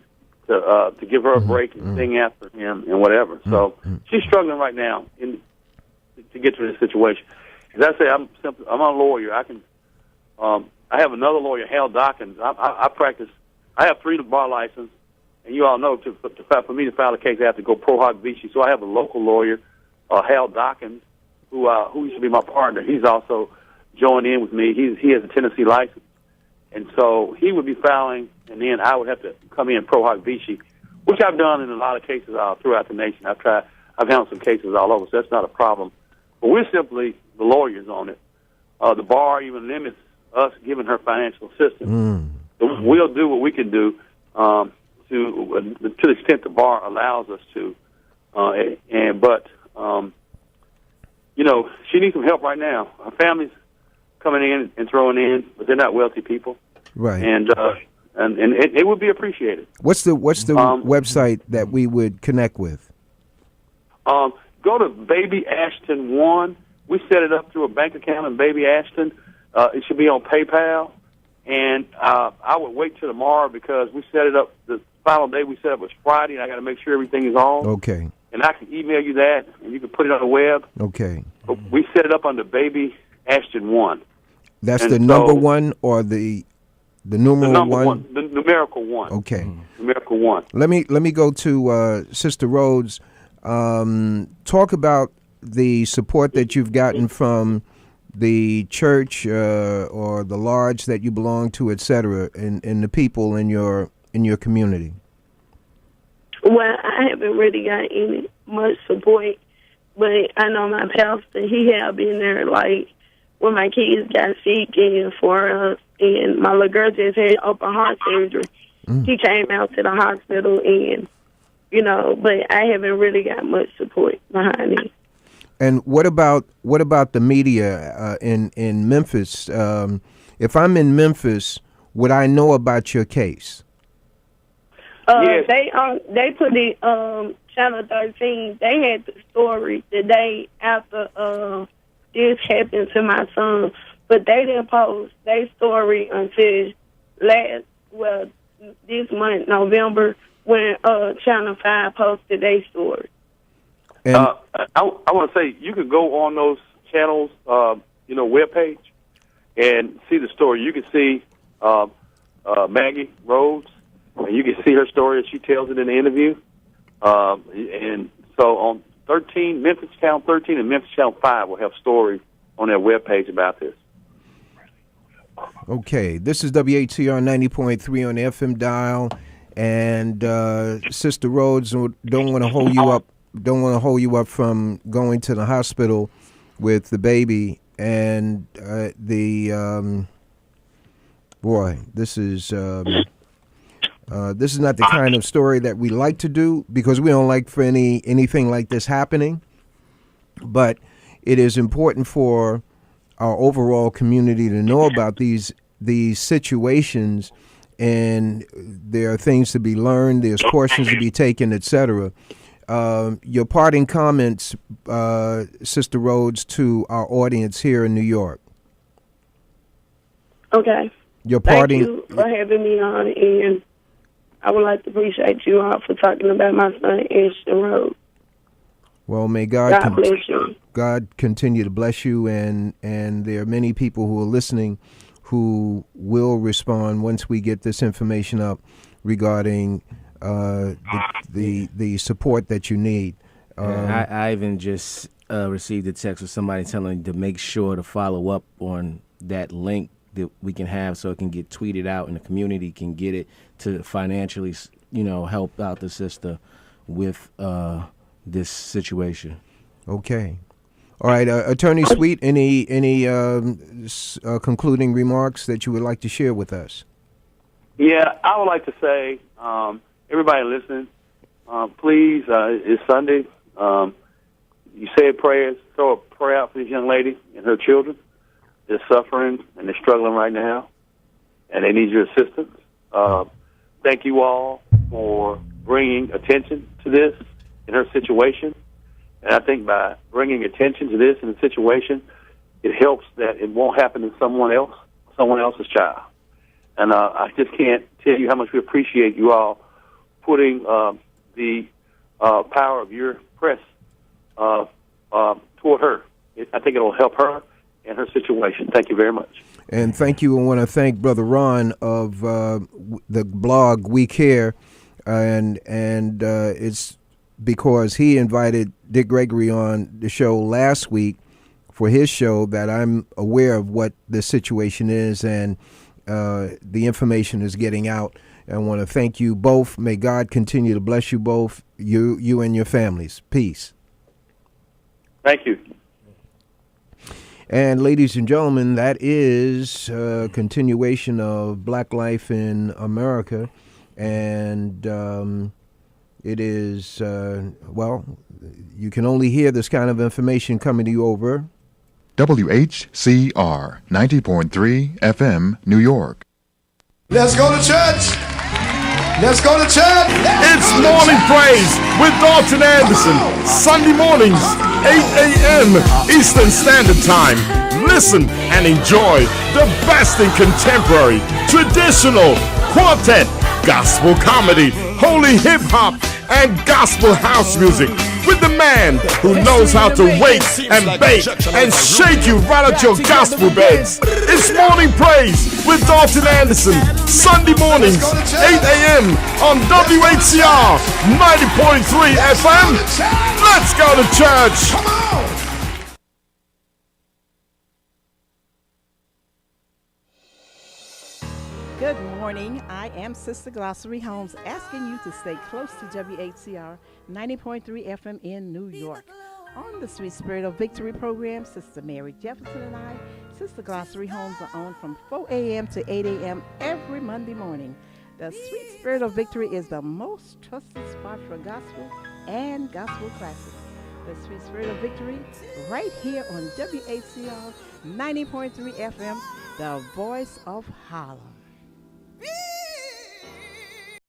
to give her a break and sing after him and whatever. So she's struggling right now to get through this situation. As I say, I'm a lawyer. I have another lawyer, Hal Dawkins. I practice. I have 3 bar licenses, and you all know for me to file a case, I have to go pro hoc vici. So I have a local lawyer, Hal Dawkins, who used to be my partner. He's also joined in with me. He has a Tennessee license, and so he would be filing, and then I would have to come in pro hoc vici, which I've done in a lot of cases throughout the nation. I've handled some cases all over, so that's not a problem. But we're simply the lawyers on it. The bar even limits us giving her financial assistance. So we'll do what we can do to the extent the bar allows us to. But she needs some help right now. Her family's coming in and throwing in, but they're not wealthy people, right? And it would be appreciated. What's the website that we would connect with? Go to Baby Ashton 1. We set it up through a bank account in Baby Ashton. It should be on PayPal, and I would wait till tomorrow because we set it up. The final day we set up was Friday, and I got to make sure everything is on. Okay. And I can email you that, and you can put it on the web. Okay. But we set it up under Baby Ashton 1. That's the number 1 or the numeral 1? The numerical 1. Okay. Numerical 1. Let me go to Sister Rhodes. Talk about the support that you've gotten from the church or the lodge that you belong to, etc., and the people in your community. Well, I haven't really got any much support, but I know my pastor, he have been there, like, when my kids got sick and for us, and my little girl just had open heart surgery. He came out to the hospital, and, but I haven't really got much support behind it. And what about the media in Memphis? If I'm in Memphis, would I know about your case? Yes. They put it Channel 13. They had the story the day after this happened to my son, but they didn't post their story until this month, November, when Channel 5 posted their story. And I want to say you could go on those channels, webpage, and see the story. You can see Maggie Rhodes, and you can see her story as she tells it in the interview. And so on 13, Memphis Channel 13 and Memphis Channel 5 will have stories on their webpage about this. Okay, this is WHCR 90.3 on the FM dial, and Sister Rhodes, don't want to hold you up from going to the hospital with the baby, and this is not the kind of story that we like to do because we don't like for anything like this happening, but it is important for our overall community to know about these situations, and there are things to be learned, there's cautions to be taken, etc. Your parting comments, Sister Rhodes, to our audience here in New York. Okay. Thank you for having me on, and I would like to appreciate you all for talking about my son, Ashton Rhodes. Well, may God bless you. God continue to bless you, and there are many people who are listening who will respond once we get this information up regarding the support that you need. I even just received a text with somebody telling me to make sure to follow up on that link that we can have so it can get tweeted out and the community can get it to financially, help out the sister with this situation. Okay. All right, Attorney Sweet, any concluding remarks that you would like to share with us? Yeah, I would like to say, everybody listening, please, it's Sunday. You say a prayer, throw a prayer out for this young lady and her children. They're suffering and they're struggling right now, and they need your assistance. Thank you all for bringing attention to this in her situation. And I think by bringing attention to this in the situation, it helps that it won't happen to someone else's child. And I just can't tell you how much we appreciate you all putting the power of your press toward her. I think it'll help her and her situation. Thank you very much. And thank you. I want to thank Brother Ron of the blog Whcr, and it's because he invited Dick Gregory on the show last week for his show that I'm aware of what the situation is, and the information is getting out. I want to thank you both. May God continue to bless you both, you and your families. Peace. Thank you. And ladies and gentlemen, that is a continuation of Black Life in America. And it is, you can only hear this kind of information coming to you over WHCR 90.3 FM, New York. Let's go to church. Let's go to church. It's Morning Praise with Dalton Anderson. Sunday mornings, 8 a.m. Eastern Standard Time. Listen and enjoy the best in contemporary, traditional, quartet, gospel comedy, holy hip-hop, and gospel house music with the man who knows how to wake and bake and shake you right at your gospel beds. It's Morning Praise with Dalton Anderson, Sunday mornings, 8 a.m. on WHCR 90.3 FM. Let's go to church. Come on. Good morning. I am Sister Glossary Holmes, asking you to stay close to WHCR 90.3 FM in New York. On the Sweet Spirit of Victory program, Sister Mary Jefferson and I, Sister Glossary Holmes, are on from 4 a.m. to 8 a.m. every Monday morning. The Sweet Spirit of Victory is the most trusted spot for gospel and gospel classics. The Sweet Spirit of Victory, right here on WHCR 90.3 FM, the voice of Harlem.